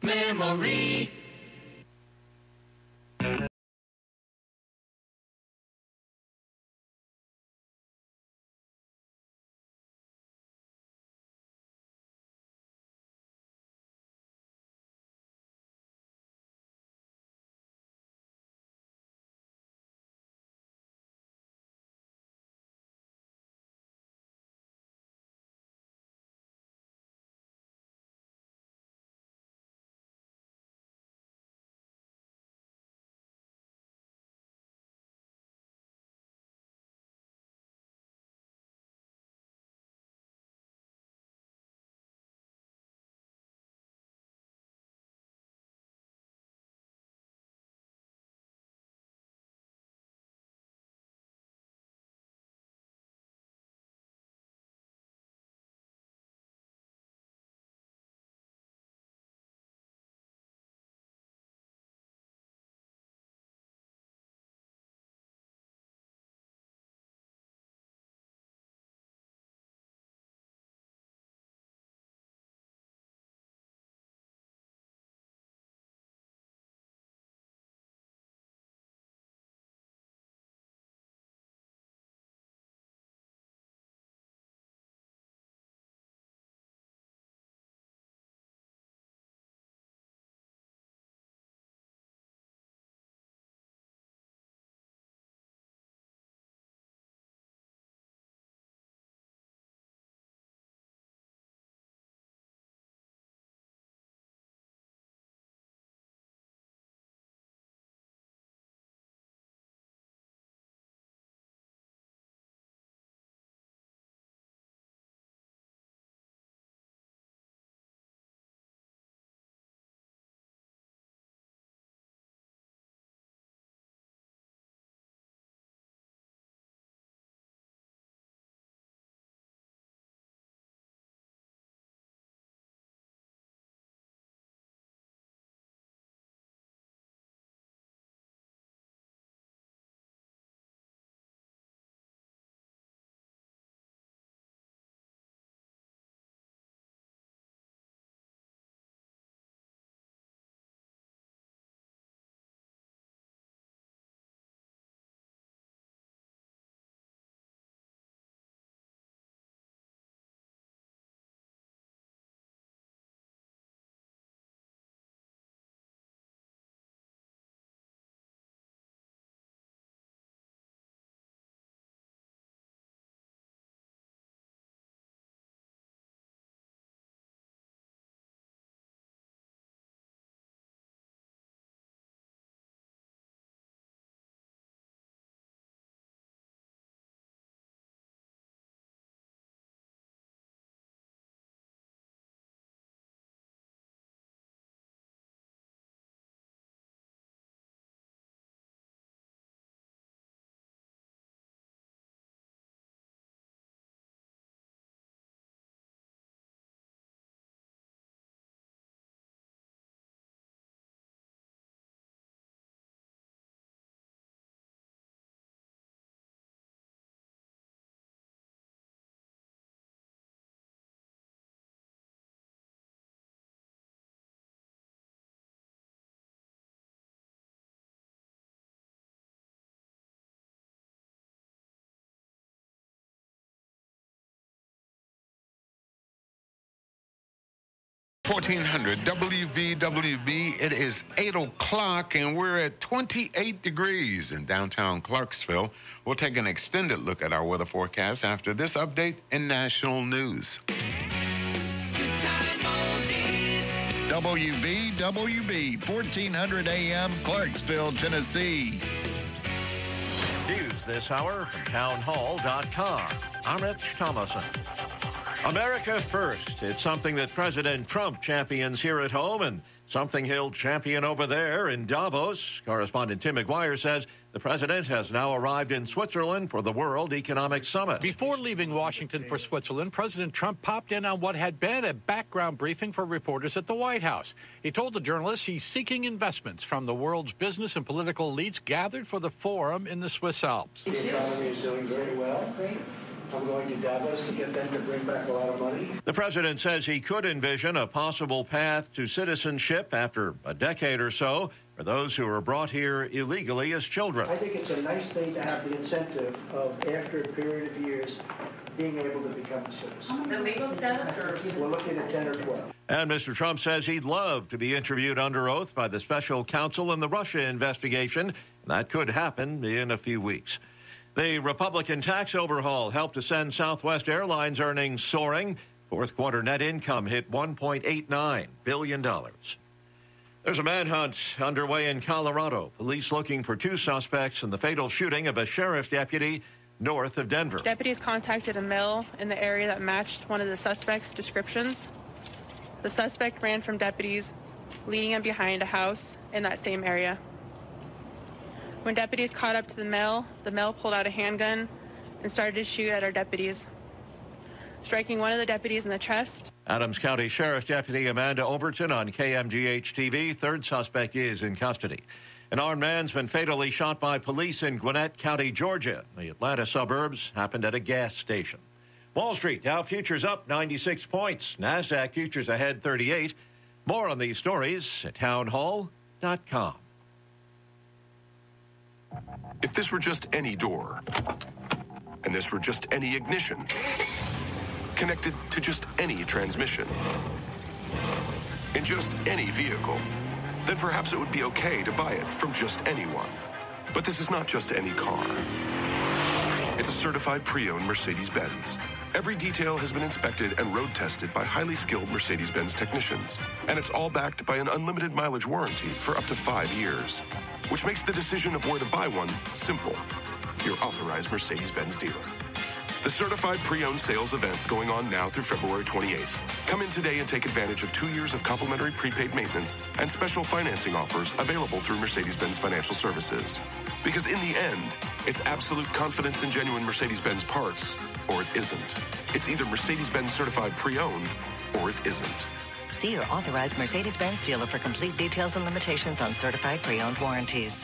memory. .1400 WVWB. It is 8 o'clock, and we're at 28 degrees in downtown Clarksville. We'll take an extended look at our weather forecast after this update in national news. WVWB, 1400 AM, Clarksville, Tennessee. News this hour from townhall.com. I'm Rich Thomason. America first. It's something that President Trump champions here at home and something he'll champion over there in Davos. Correspondent Tim McGuire says the president has now arrived in Switzerland for the World Economic Summit. Before leaving Washington for Switzerland, President Trump popped in on what had been a background briefing for reporters at the White House. He told the journalists he's seeking investments from the world's business and political elites gathered for the forum in the Swiss Alps. The economy is doing very well. Great. I'm going to Davos to get them to bring back a lot of money. The president says he could envision a possible path to citizenship after a decade or so for those who were brought here illegally as children. I think it's a nice thing to have the incentive of, after a period of years, being able to become a citizen. The legal status, or? We're looking at 10 or 12. And Mr. Trump says he'd love to be interviewed under oath by the special counsel in the Russia investigation. That could happen in a few weeks. The Republican tax overhaul helped to send Southwest Airlines earnings soaring. Fourth quarter net income hit $1.89 billion. There's a manhunt underway in Colorado. Police looking for two suspects in the fatal shooting of a sheriff's deputy north of Denver. Deputies contacted a mill in the area that matched one of the suspect's descriptions. The suspect ran from deputies, leading him behind a house in that same area. When deputies caught up to the mill pulled out a handgun and started to shoot at our deputies, striking one of the deputies in the chest. Adams County Sheriff's Deputy Amanda Overton on KMGH-TV. Third suspect is in custody. An armed man's been fatally shot by police in Gwinnett County, Georgia. The Atlanta suburbs happened at a gas station. Wall Street, Dow futures up 96 points. NASDAQ futures ahead 38. More on these stories at townhall.com. If this were just any door, and this were just any ignition, connected to just any transmission, in just any vehicle, then perhaps it would be okay to buy it from just anyone. But this is not just any car. It's a certified pre-owned Mercedes-Benz. Every detail has been inspected and road tested by highly skilled Mercedes-Benz technicians. And it's all backed by an unlimited mileage warranty for up to 5 years, which makes the decision of where to buy one simple. Your authorized Mercedes-Benz dealer. The certified pre-owned sales event going on now through February 28th. Come in today and take advantage of 2 years of complimentary prepaid maintenance and special financing offers available through Mercedes-Benz Financial Services. Because in the end, it's absolute confidence in genuine Mercedes-Benz parts, or it isn't. It's either Mercedes-Benz certified pre-owned, or it isn't. See your authorized Mercedes-Benz dealer for complete details and limitations on certified pre-owned warranties.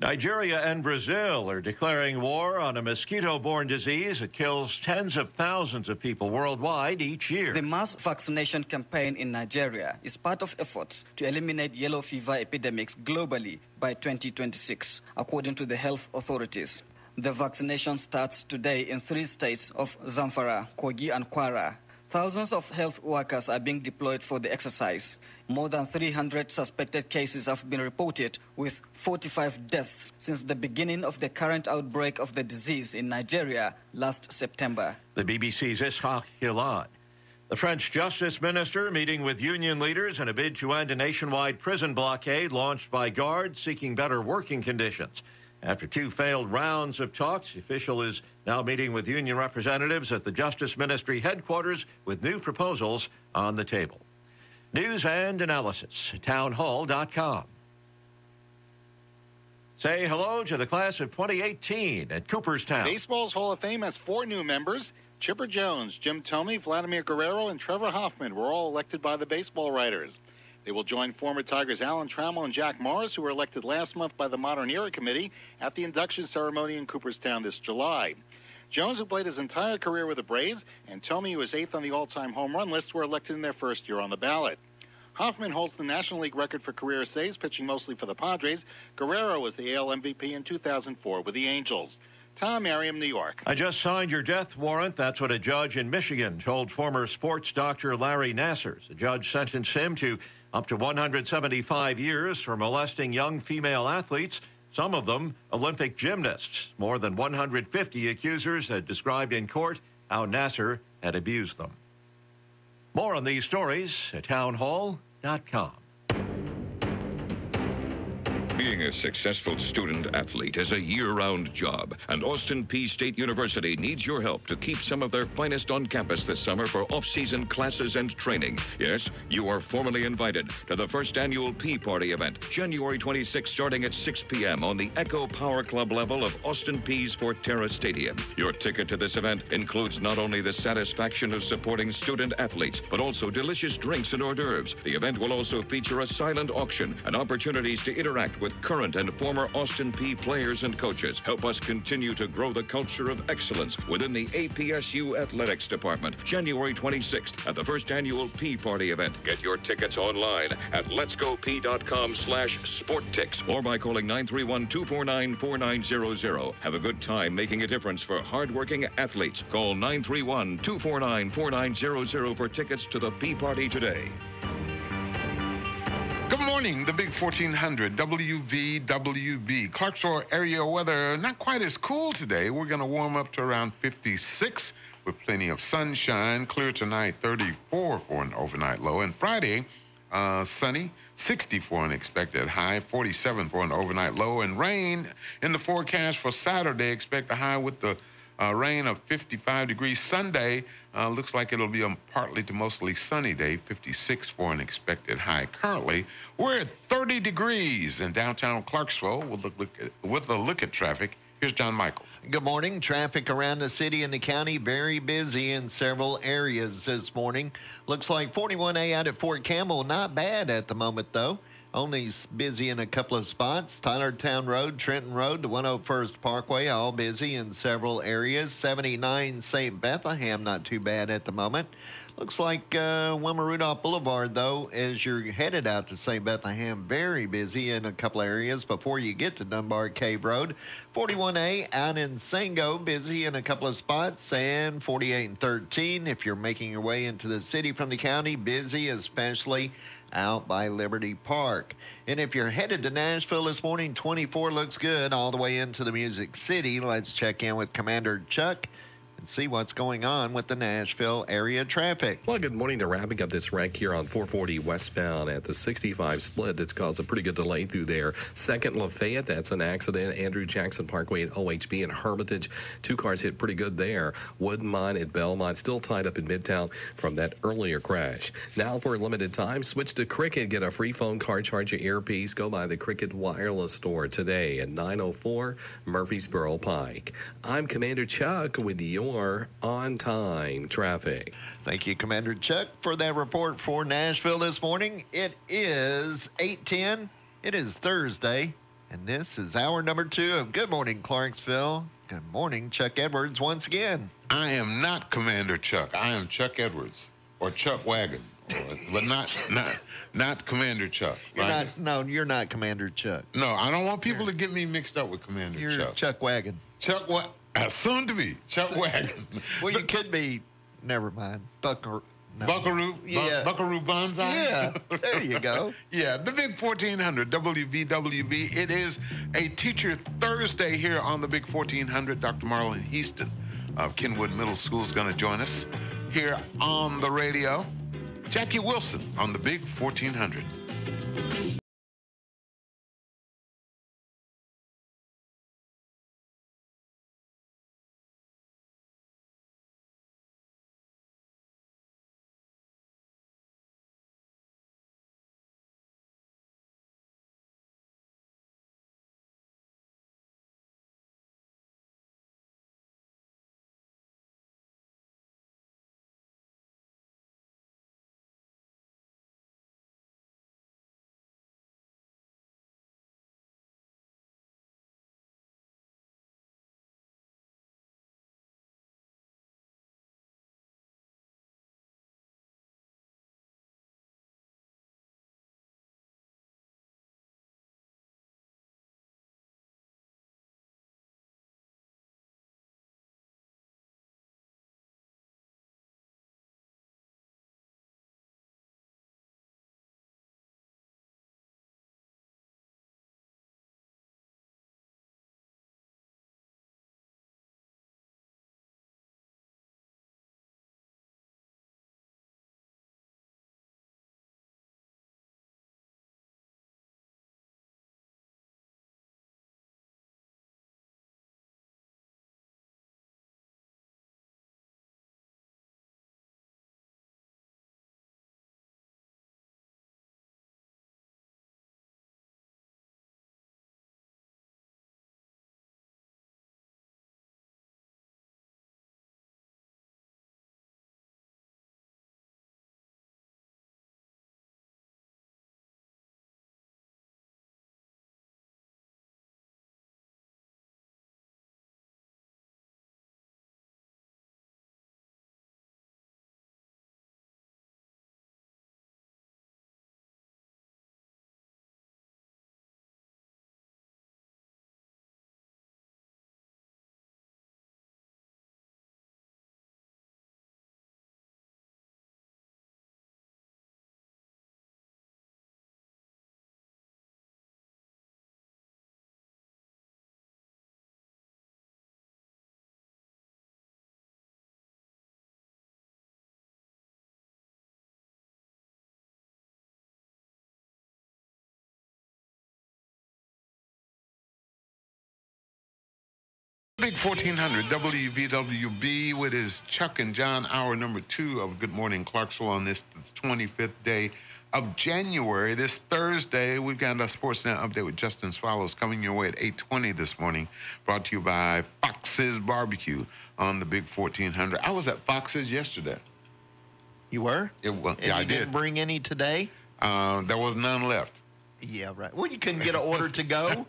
Nigeria and Brazil are declaring war on a mosquito-borne disease that kills tens of thousands of people worldwide each year. The mass vaccination campaign in Nigeria is part of efforts to eliminate yellow fever epidemics globally by 2026, according to the health authorities. The vaccination starts today in 3 states of Zamfara, Kogi, and Kwara. Thousands of health workers are being deployed for the exercise. More than 300 suspected cases have been reported, with 45 deaths since the beginning of the current outbreak of the disease in Nigeria last September. The BBC's Ishaq Hilad. The French Justice Minister meeting with union leaders in a bid to end a nationwide prison blockade launched by guards seeking better working conditions. After 2 failed rounds of talks, the official is now meeting with union representatives at the Justice Ministry headquarters with new proposals on the table. News and analysis, townhall.com. Say hello to the class of 2018 at Cooperstown. Baseball's Hall of Fame has 4 new members. Chipper Jones, Jim Thome, Vladimir Guerrero, and Trevor Hoffman were all elected by the baseball writers. They will join former Tigers Alan Trammell and Jack Morris, who were elected last month by the Modern Era Committee at the induction ceremony in Cooperstown this July. Jones, who played his entire career with the Braves, and Thome, who is 8th on the all-time home run list, were elected in their first year on the ballot. Hoffman holds the National League record for career saves, pitching mostly for the Padres. Guerrero was the AL MVP in 2004 with the Angels. Tom Merriam, New York. I just signed your death warrant. That's what a judge in Michigan told former sports doctor Larry Nassar. The judge sentenced him to up to 175 years for molesting young female athletes, some of them Olympic gymnasts. More than 150 accusers had described in court how Nassar had abused them. More on these stories at townhall.com. Being a successful student athlete is a year-round job, and Austin Peay State University needs your help to keep some of their finest on campus this summer for off-season classes and training. Yes, you are formally invited to the first annual Peay Party event, January 26th, starting at 6 p.m. on the Echo Power Club level of Austin Peay's Forterra Stadium. Your ticket to this event includes not only the satisfaction of supporting student athletes, but also delicious drinks and hors d'oeuvres. The event will also feature a silent auction and opportunities to interact with current and former Austin P players and coaches. Help us continue to grow the culture of excellence within the APSU Athletics Department. January 26th at the first annual P Party event. Get your tickets online at letsgop.com/sporttix or by calling 931-249-4900. Have a good time making a difference for hardworking athletes. Call 931-249-4900 for tickets to the P Party today. Good morning, the Big 1400 WVWB. Clarksville area weather not quite as cool today. We're going to warm up to around 56 with plenty of sunshine. Clear tonight, 34 for an overnight low. And Friday, sunny, 60 for an expected high, 47 for an overnight low. And rain in the forecast for Saturday. Expect a high with the rain of 55 degrees. Sunday looks like it'll be a partly to mostly sunny day, 56 for an expected high. Currently, we're at 30 degrees in downtown Clarksville. With a look at traffic, here's John Michael. Good morning. Traffic around the city and the county very busy in several areas this morning. Looks like 41A out at Fort Campbell, not bad at the moment, though. Only busy in a couple of spots. Tylertown Road, Trenton Road, the 101st Parkway, all busy in several areas. 79 St. Bethlehem, not too bad at the moment. Looks like Wilma Rudolph Boulevard, though, as you're headed out to St. Bethlehem, very busy in a couple areas before you get to Dunbar Cave Road. 41A out in Sango, busy in a couple of spots. And 48 and 13, if you're making your way into the city from the county, busy, especially out by Liberty Park. And if you're headed to Nashville this morning, 24 looks good all the way into the Music City. Let's check in with Commander Chuck and see what's going on with the Nashville area traffic. Well, good morning. They're wrapping up this wreck here on 440 westbound at the 65 split. That's caused a pretty good delay through there. Second Lafayette, that's an accident. Andrew Jackson Parkway at OHB and Hermitage. Two cars hit pretty good there. Woodmont at Belmont still tied up in Midtown from that earlier crash. Now for a limited time, switch to Cricket. Get a free phone car charger earpiece. Go by the Cricket Wireless Store today at 904 Murfreesboro Pike. I'm Commander Chuck with your on-time traffic. Thank you, Commander Chuck, for that report for Nashville this morning. It is 8:10. It is Thursday, and this is hour number 2 of Good Morning Clarksville. Good morning, Chuck Edwards once again. I am not Commander Chuck. I am Chuck Edwards or Chuck Wagon, but not Commander Chuck. Right? You're not Commander Chuck. No, I don't want people to get me mixed up with Commander Chuck. You're Chuck Wagon. Chuck what? Soon to be Chuck Wagon. Well, you could be. Never mind. Buckaroo. Yeah. Buckaroo Banzai. Yeah. There you go. Yeah. The Big 1400 WVWB. It is a Teacher Thursday here on the Big 1400. Dr. Marlon Heaston of Kenwood Middle School is going to join us here on the radio. Jackie Wilson on the Big 1400. Big 1400 WVWB with his Chuck and John, hour number 2 of Good Morning Clarksville on this 25th day of January. This Thursday, we've got a Sportsnet update with Justin Swallows coming your way at 8:20 this morning, brought to you by Fox's Barbecue on the Big 1400. I was at Fox's yesterday. You were? Yeah, I did. Didn't bring any today? There was none left. Yeah, right. Well, you couldn't get an order to go?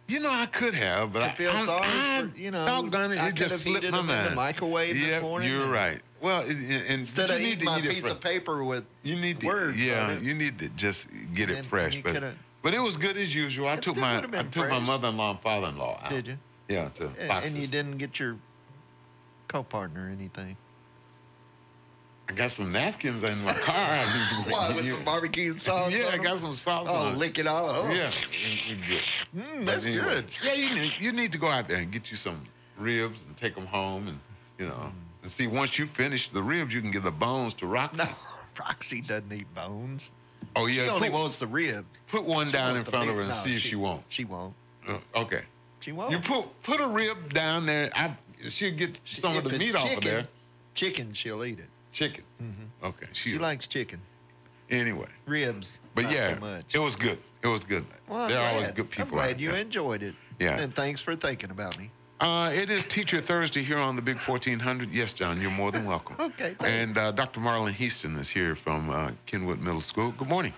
You know, I could have, but I feel sorry for, doggone it, I it could just have slipped heated my them in the mind. microwave this morning. You're right. Well, instead of eating my piece of paper with words on it. You need to just get it fresh. But it was good as usual. I took my mother-in-law and father-in-law out. Did you? Yeah, to Fox's. And you didn't get your co-partner or anything? I got some napkins in my car. What, with some barbecue sauce? Yeah, I got some sauce on it. Lick it all. Oh. Yeah. That's good. Yeah, you need to go out there and get you some ribs and take them home and, and see, once you finish the ribs, you can give the bones to Roxy. No, Roxy doesn't eat bones. Oh, yeah. She only wants the ribs. Put one down in front of her and see if she won't. She won't. Okay. She won't. You put a rib down there. She'll get some of the meat off of there. Chicken, she'll eat it. Chicken. Mm-hmm. Okay. She likes chicken. Anyway. Ribs. But not yeah, so much. it was good. It was good. Well, there are always good people. I'm glad you enjoyed it. Yeah. And thanks for thinking about me. It is Teacher Thursday here on the Big 1400. Yes, John, you're more than welcome. Okay. And Dr. Marlon Heaston is here from Kenwood Middle School. Good morning.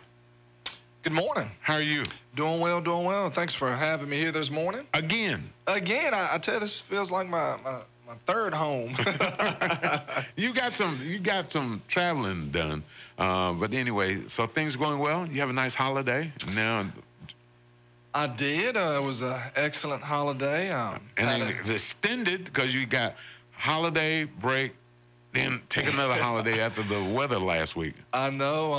Good morning. How are you? Doing well, doing well. Thanks for having me here this morning. Again. I tell you, this feels like my third home. You got some traveling done, but anyway, so things going well. You have a nice holiday now. I did. It was an excellent holiday. And then it's extended because you got holiday break, then take another holiday after the weather last week. I know.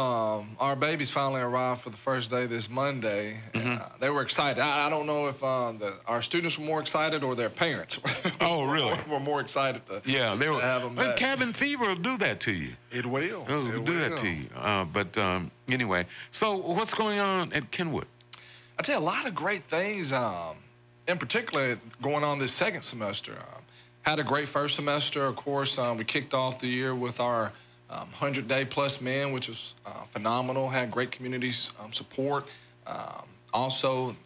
Our babies finally arrived for the first day this Monday. They were excited. I don't know if our students were more excited or their parents. Oh, really? were more excited to they were. have them back. Cabin fever will do that to you. It will. It'll do that to you. But anyway, so what's going on at Kenwood? I tell you, a lot of great things. In particular, going on this second semester. Had a great first semester. Of course, we kicked off the year with our 100-day plus men, which was phenomenal. Had great community support. Also,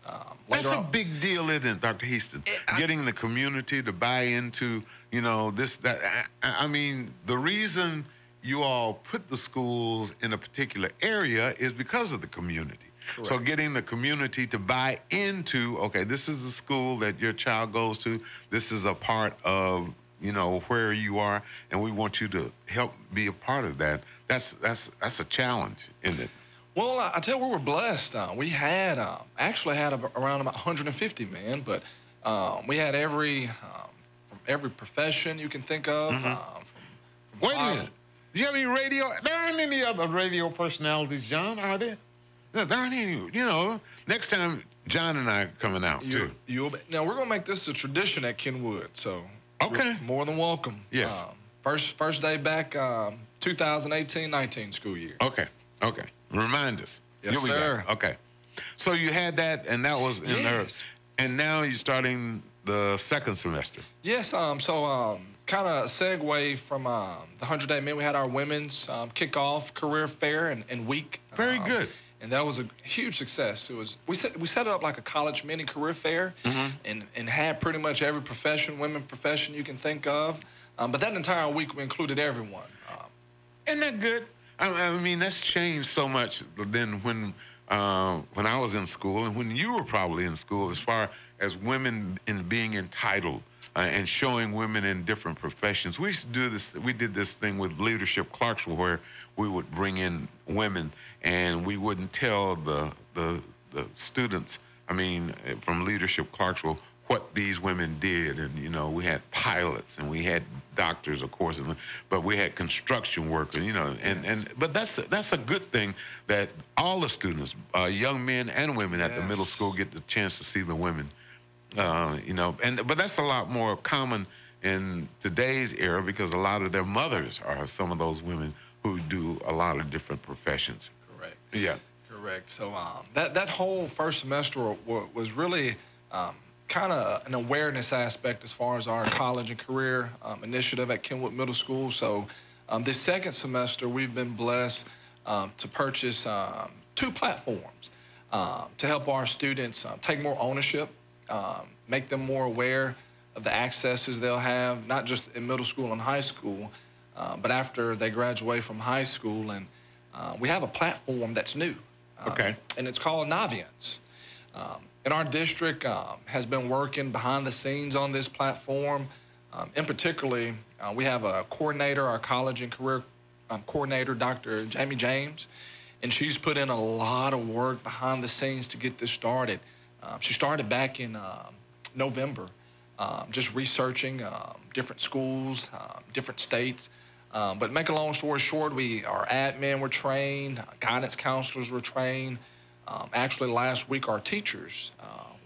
that's a big deal, isn't it, Dr. Heaston? Getting the community to buy into, this, that. I mean, the reason you all put the schools in a particular area is because of the community. Correct. So getting the community to buy into, okay, this is the school that your child goes to. This is a part of, where you are, and we want you to help be a part of that. That's a challenge, isn't it? Well, I tell you, we were blessed. We had actually had around about 150 men, but we had from every profession you can think of. Wait a minute. Do you have any radio? There aren't any other radio personalities, John, are there? No, there aren't any. Next time, John and I are coming out, too. Now, we're going to make this a tradition at Kenwood, so okay, more than welcome. Yes. First day back, 2018-19 school year. Okay. Remind us. Yes, sir. Okay. So you had that, and that was in there. And now you're starting the second semester. Yes, kind of segue from the 100-day men, we had our women's kickoff career fair and week. Very good. And that was a huge success. It was we set it up like a college mini career fair, and had pretty much every women profession you can think of. But that entire week we included everyone. Isn't that good? I mean, that's changed so much than when I was in school and when you were probably in school, as far as women in being entitled. And showing women in different professions. We used to do this. We did this thing with Leadership Clarksville, where we would bring in women, and we wouldn't tell the students, from Leadership Clarksville, what these women did. And we had pilots, and we had doctors, of course, but we had construction workers. But that's a good thing that all the students, young men and women at the middle school, get the chance to see the women. But that's a lot more common in today's era because a lot of their mothers are some of those women who do a lot of different professions. Correct. Yeah. Correct. So that whole first semester was really kind of an awareness aspect as far as our college and career initiative at Kenwood Middle School. So this second semester, we've been blessed to purchase 2 platforms to help our students take more ownership, make them more aware of the accesses they'll have, not just in middle school and high school, but after they graduate from high school. And we have a platform that's new. And it's called Naviance. And our district has been working behind the scenes on this platform. In particular, we have a coordinator, our college and career coordinator, Dr. Jamie James, and she's put in a lot of work behind the scenes to get this started. She started back in November, just researching different schools, different states. But make a long story short, our admin were trained, guidance counselors were trained. Actually, last week, our teachers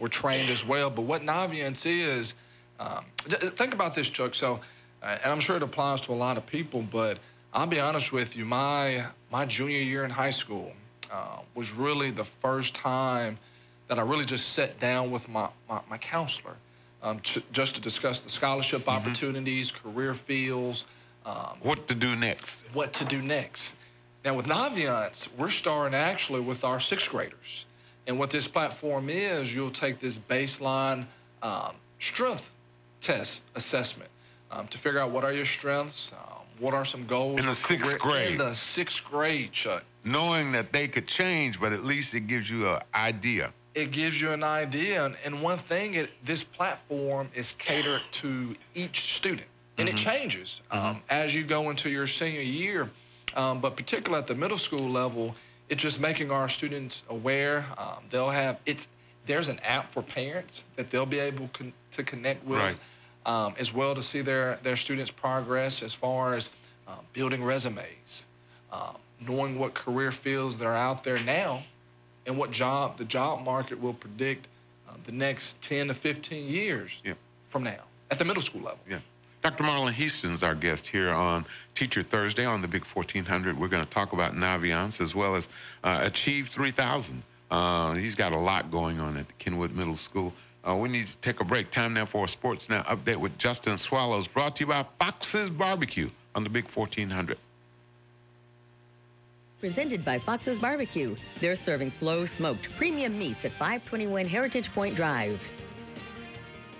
were trained as well. But what Naviance is, think about this, Chuck. So, and I'm sure it applies to a lot of people, but I'll be honest with you, my junior year in high school was really the first time that I really just sat down with my counselor just to discuss the scholarship opportunities, career fields. What to do next. What to do next. Now, with Naviance, we're starting actually with our 6th graders. And what this platform is, you'll take this baseline strength test assessment to figure out what are your strengths, what are some goals. In the 6th grade. In the 6th grade, Chuck. Knowing that they could change, but at least it gives you an idea. It gives you an idea. And one thing, this platform is catered to each student. And it changes as you go into your senior year. But particularly at the middle school level, it's just making our students aware. There's an app for parents that they'll be able to connect with, as well to see their students' progress as far as building resumes, knowing what career fields that are out there now, and what the job market will predict the next 10 to 15 years from now at the middle school level. Dr. Marlon Houston's our guest here on Teacher Thursday on the Big 1400. We're going to talk about Naviance as well as Achieve 3000. He's got a lot going on at the Kenwood Middle School. We need to take a break. Time now for a Sports Now update with Justin Swallows, brought to you by Fox's Barbecue on the Big 1400. Presented by Fox's Barbecue. They're serving slow-smoked premium meats at 521 Heritage Point Drive.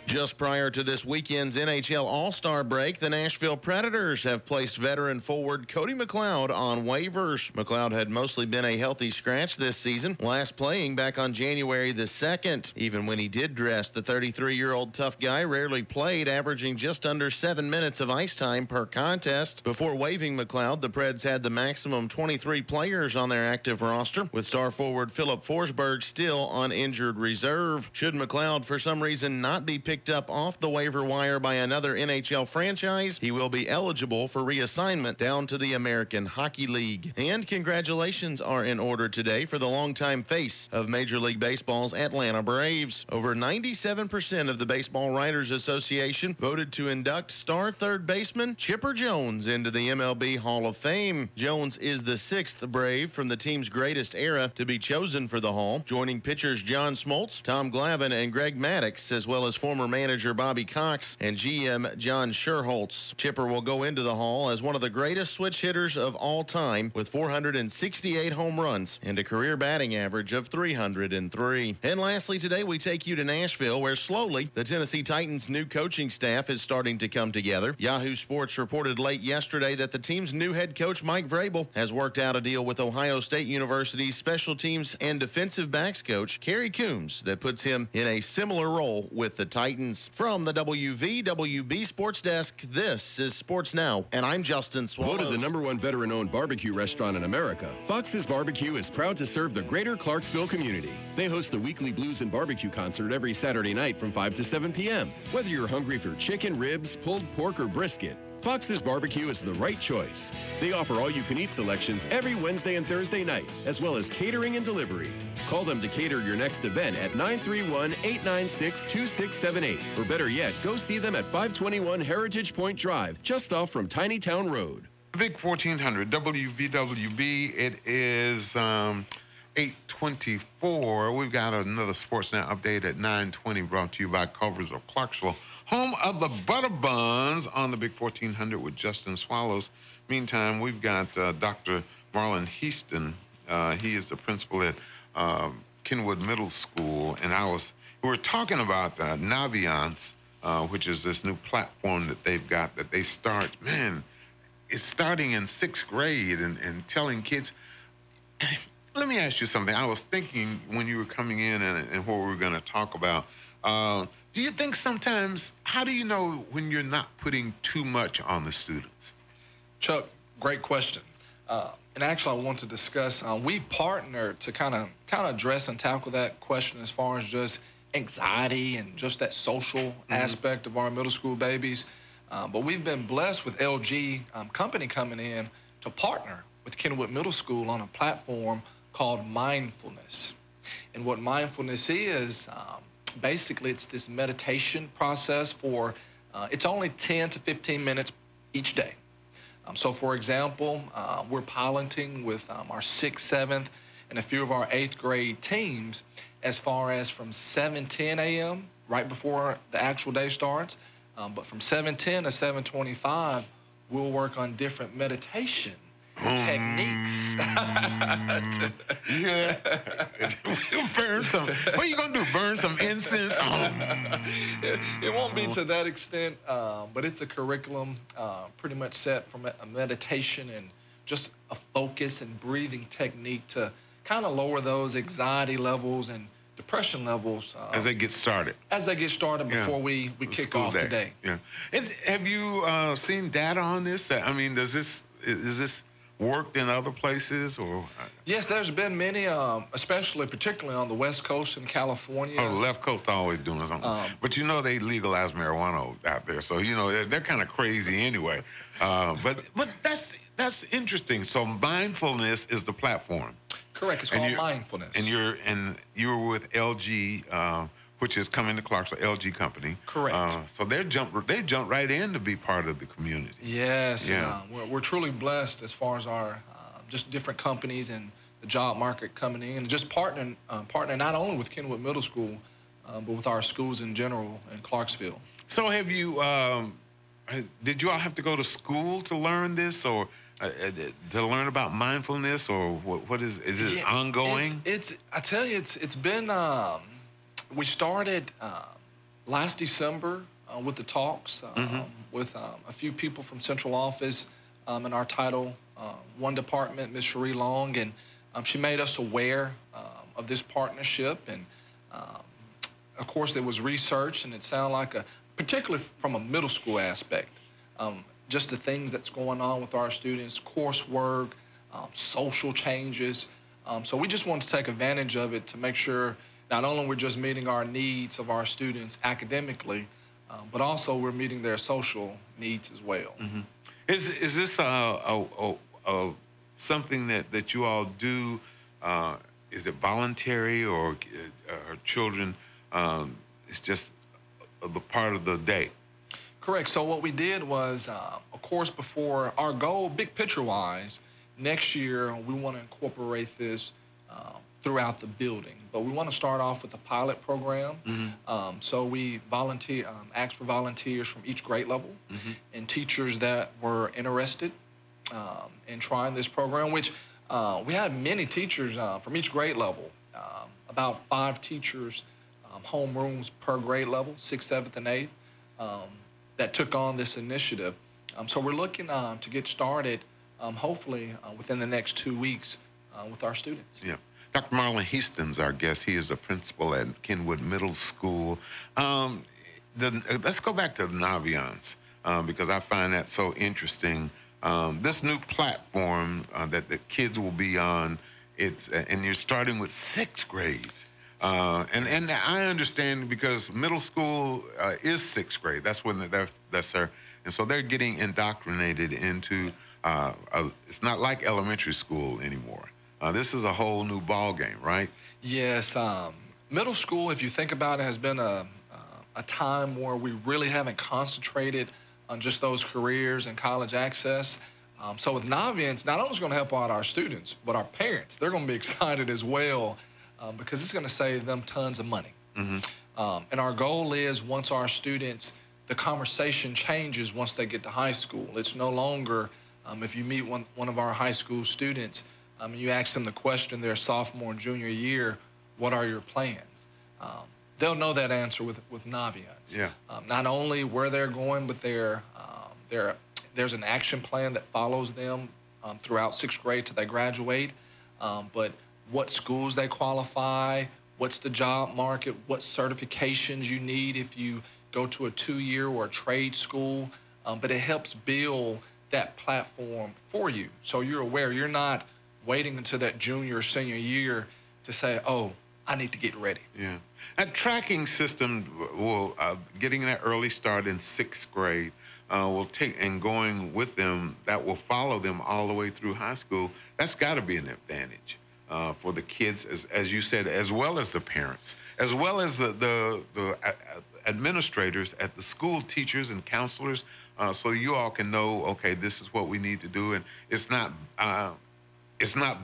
Just prior to this weekend's NHL All-Star break, the Nashville Predators have placed veteran forward Cody McLeod on waivers. McLeod had mostly been a healthy scratch this season, last playing back on January the 2nd. Even when he did dress, the 33-year-old tough guy rarely played, averaging just under 7 minutes of ice time per contest. Before waiving McLeod, the Preds had the maximum 23 players on their active roster, with star forward Philip Forsberg still on injured reserve. Should McLeod for some reason not be picked up off the waiver wire by another NHL franchise, he will be eligible for reassignment down to the American Hockey League. And congratulations are in order today for the longtime face of Major League Baseball's Atlanta Braves. Over 97% of the Baseball Writers Association voted to induct star third baseman Chipper Jones into the MLB Hall of Fame. Jones is the 6th Brave from the team's greatest era to be chosen for the Hall, joining pitchers John Smoltz, Tom Glavine, and Greg Maddux, as well as former manager Bobby Cox and GM John Scherholtz. Chipper will go into the Hall as one of the greatest switch hitters of all time, with 468 home runs and a career batting average of 303. And lastly, today we take you to Nashville, where slowly the Tennessee Titans' new coaching staff is starting to come together. Yahoo Sports reported late yesterday that the team's new head coach Mike Vrabel has worked out a deal with Ohio State University's special teams and defensive backs coach Kerry Coombs that puts him in a similar role with the Titans. From the WVWB Sports Desk, this is Sports Now, and I'm Justin Swallows. Voted the #1 veteran-owned barbecue restaurant in America, Fox's Barbecue is proud to serve the greater Clarksville community. They host the weekly Blues and Barbecue concert every Saturday night from 5 to 7 p.m. Whether you're hungry for chicken, ribs, pulled pork, or brisket, Fox's Barbecue is the right choice. They offer all-you-can-eat selections every Wednesday and Thursday night, as well as catering and delivery. Call them to cater your next event at 931-896-2678. Or better yet, go see them at 521 Heritage Point Drive, just off from Tiny Town Road. Big 1400 WVWB. It is 8:24. We've got another Sports Now update at 9:20, brought to you by Culver's of Clarksville, home of the Butter Buns on the Big 1400 with Justin Swallows. Meantime, we've got Dr. Marlon Heaston. He is the principal at Kenwood Middle School, and we were talking about Naviance, which is this new platform that they've got that they start. Man, it's starting in 6th grade and telling kids. Let me ask you something. I was thinking when you were coming in and what we were going to talk about. Do you think sometimes, how do you know when you're not putting too much on the students? Chuck, great question. And actually, I want to discuss, we partnered to kind of address and tackle that question as far as just anxiety and just that social aspect of our middle school babies. But we've been blessed with LG company coming in to partner with Kenwood Middle School on a platform called Mindfulness. And what mindfulness is, basically it's this meditation process for, it's only 10 to 15 minutes each day. So for example, we're piloting with our 6th, 7th, and a few of our 8th grade teams as far as from 7:10 a.m., right before the actual day starts. But from 7:10 to 7:25, we'll work on different meditation techniques. Yeah. Burn some. What are you going to do? Burn some incense? It won't be to that extent, but it's a curriculum pretty much set from a meditation and just a focus and breathing technique to kind of lower those anxiety levels and depression levels. As they get started. As they get started before we kick off the day. Yeah. Have you seen data on this? I mean, is this worked in other places, or? Yes, there's been many, particularly on the West Coast in California. Oh, the left coast always doing something. But you know they legalized marijuana out there, so you know they're kind of crazy anyway. But that's interesting. So mindfulness is the platform. Correct. It's called mindfulness. And you're with LG, which is coming to Clarksville, LG company. Correct. So they jumped right in to be part of the community. Yes. Yeah. We're truly blessed as far as our just different companies and the job market coming in, and just partnering not only with Kenwood Middle School, but with our schools in general in Clarksville. So have you? Did you all have to go to school to learn this, or? To learn about mindfulness, or what is it ongoing? I tell you, it's been, we started last December with the talks with a few people from central office in our Title I department, Ms. Cherie Long, and she made us aware of this partnership. And of course, there was research, and it sounded like particularly from a middle school aspect, just the things that's going on with our students, coursework, social changes. So we just want to take advantage of it to make sure not only we're just meeting our needs of our students academically, but also we're meeting their social needs as well. Is this something that you all do? Is it voluntary, or children? It's just a part of the day. Correct. So what we did was, of course, before our goal, big picture-wise, next year we want to incorporate this throughout the building. But we want to start off with a pilot program. So we asked for volunteers from each grade level and teachers that were interested in trying this program, which we had many teachers from each grade level, about 5 teachers, homerooms per grade level, 6th, 7th, and 8th. That took on this initiative. So we're looking to get started, hopefully, within the next 2 weeks with our students. Yeah. Dr. Marlon Heaston's our guest. He is a principal at Kenwood Middle School. Let's go back to the Naviance, because I find that so interesting. This new platform that the kids will be on, and you're starting with 6th grade. And I understand, because middle school is 6th grade. That's when that's their, and so they're getting indoctrinated into. It's not like elementary school anymore. This is a whole new ball game, right? Yes. Middle school, if you think about it, has been a time where we really haven't concentrated on just those careers and college access. So with Naviance, not only is it going to help out our students, but our parents, they're going to be excited as well because it's going to save them tons of money. And our goal is once our students, the conversation changes once they get to high school. It's no longer, if you meet one of our high school students, you ask them the question their sophomore and junior year, what are your plans? They'll know that answer with Naviance. Yeah. Not only where they're going, but there's an action plan that follows them throughout 6th grade till they graduate. But what schools they qualify, what's the job market, what certifications you need if you go to a 2-year or a trade school. But it helps build that platform for you. So you're aware, you're not waiting until that junior or senior year to say, oh, I need to get ready. Yeah. That tracking system will, getting that early start in 6th grade, will take, and going with them, that will follow them all the way through high school. That's got to be an advantage for the kids, as you said, as well as the parents, as well as the administrators at the school, teachers and counselors, so you all can know, okay, this is what we need to do, and it's not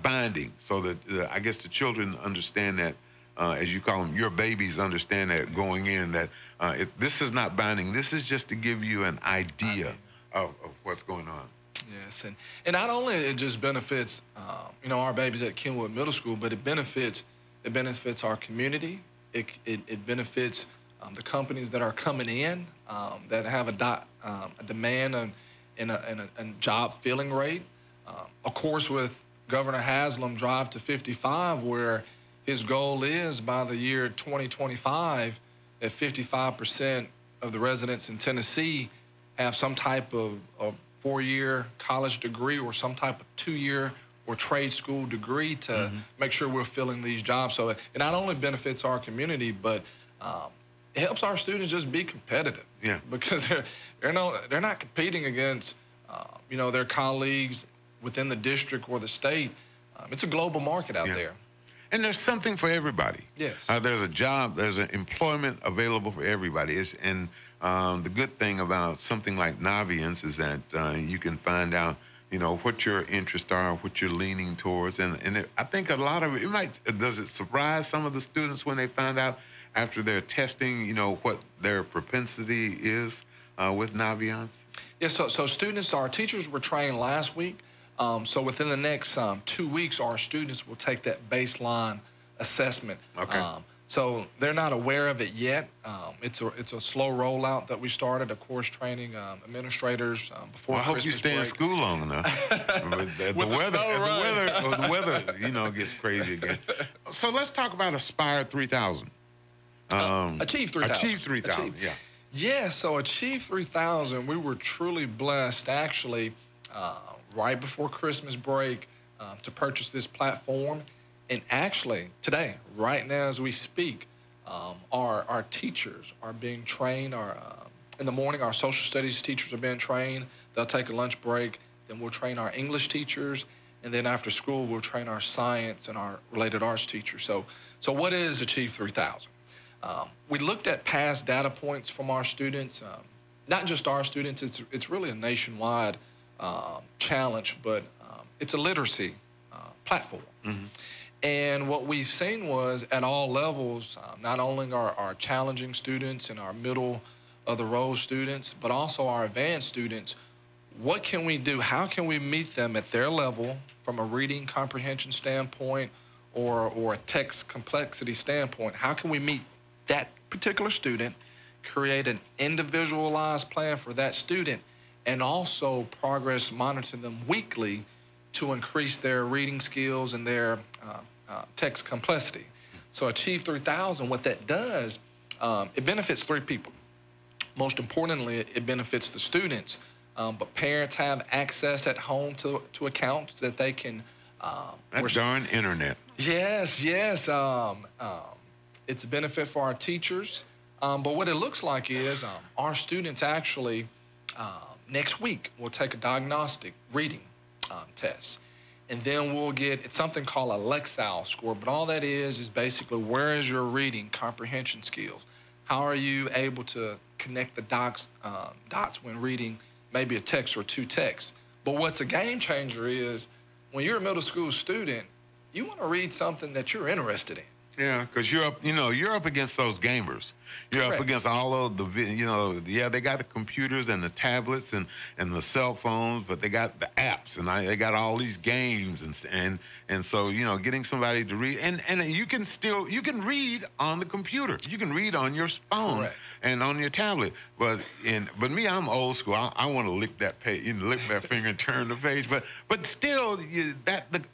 binding, so that I guess the children understand that, as you call them, your babies understand that going in, that this is not binding. This is just to give you an idea of what's going on. Yes, and not only it just benefits, our babies at Kenwood Middle School, but it benefits our community. It benefits the companies that are coming in that have a demand and a job filling rate. Of course, with Governor Haslam Drive to 55, where his goal is by the year 2025 that 55% of the residents in Tennessee have some type of 4-year college degree or some type of 2-year or trade school degree to make sure we're filling these jobs. So it not only benefits our community, but it helps our students just be competitive. Yeah. Because they're not competing against their colleagues within the district or the state. It's a global market out there. And there's something for everybody. Yes. There's a job, there's an employment available for everybody. The good thing about something like Naviance is that you can find out, what your interests are, what you're leaning towards. I think a lot of it, does it surprise some of the students when they find out after they're testing, what their propensity is with Naviance? Yes, so students, our teachers were trained last week. So within the next 2 weeks, our students will take that baseline assessment. Okay. So they're not aware of it yet. It's a slow rollout that we started, of course, training administrators before Christmas break. I hope you stay in school long enough. The weather, gets crazy again. So let's talk about Aspire 3000. Achieve 3000. Achieve 3000, yeah. Yeah, so Achieve 3000, we were truly blessed, actually, right before Christmas break to purchase this platform. And actually, today, right now as we speak, our teachers are being trained. In the morning, our social studies teachers are being trained. They'll take a lunch break. Then we'll train our English teachers. And then after school, we'll train our science and our related arts teachers. So what is Achieve 3000? We looked at past data points from our students, not just our students. It's really a nationwide challenge, but it's a literacy platform. And what we've seen was at all levels, not only our challenging students and our middle of the road students, but also our advanced students, what can we do? How can we meet them at their level from a reading comprehension standpoint or a text complexity standpoint? How can we meet that particular student, create an individualized plan for that student, and also progress monitor them weekly to increase their reading skills and their text complexity? So Achieve 3000, what that does, it benefits 3 people. Most importantly, it benefits the students, but parents have access at home to accounts that they can... that darn internet. Yes. It's a benefit for our teachers, but what it looks like is our students actually... next week, we'll take a diagnostic reading test. And then we'll get, it's something called a Lexile score, but all that is basically where is your reading comprehension skills? How are you able to connect the dots when reading maybe a text or 2 texts? But what's a game changer is when you're a middle school student, you want to read something that you're interested in. Yeah, because you're up, you're up against those gamers. You're Correct. up against all of the, they got the computers and the tablets and the cell phones, but they got the apps and they got all these games and so getting somebody to read and you can read on the computer, you can read on your phone. Correct. And on your tablet, but me, I'm old school. I want to lick that page, lick that finger and turn the page. But still,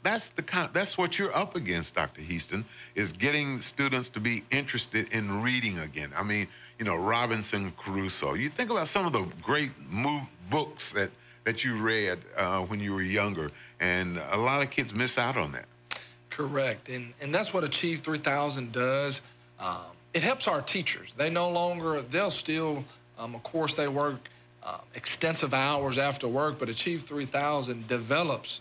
that's what you're up against, Dr. Heaston, is getting students to be interested in reading again. I mean, Robinson Crusoe. You think about some of the great books that you read when you were younger, and a lot of kids miss out on that. Correct, and that's what Achieve 3000 does. It helps our teachers. They'll still, of course, they work extensive hours after work, but Achieve 3000 develops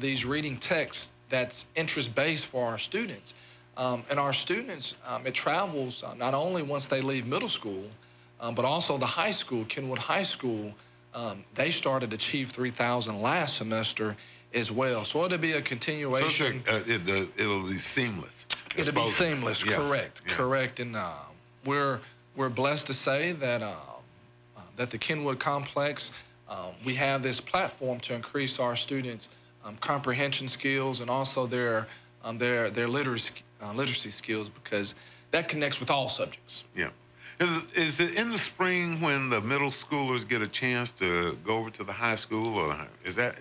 these reading texts that's interest-based for our students. And our students, it travels not only once they leave middle school, but also the high school, Kenwood High School. They started Achieve 3000 last semester as well. So it'll be a continuation. So it'll be seamless. It'll be seamless, yeah. Correct, yeah. Correct. And we're blessed to say that that the Kenwood Complex, we have this platform to increase our students' comprehension skills and also their literacy skills, because that connects with all subjects. Yeah. Is it in the spring when the middle schoolers get a chance to go over to the high school, or is that?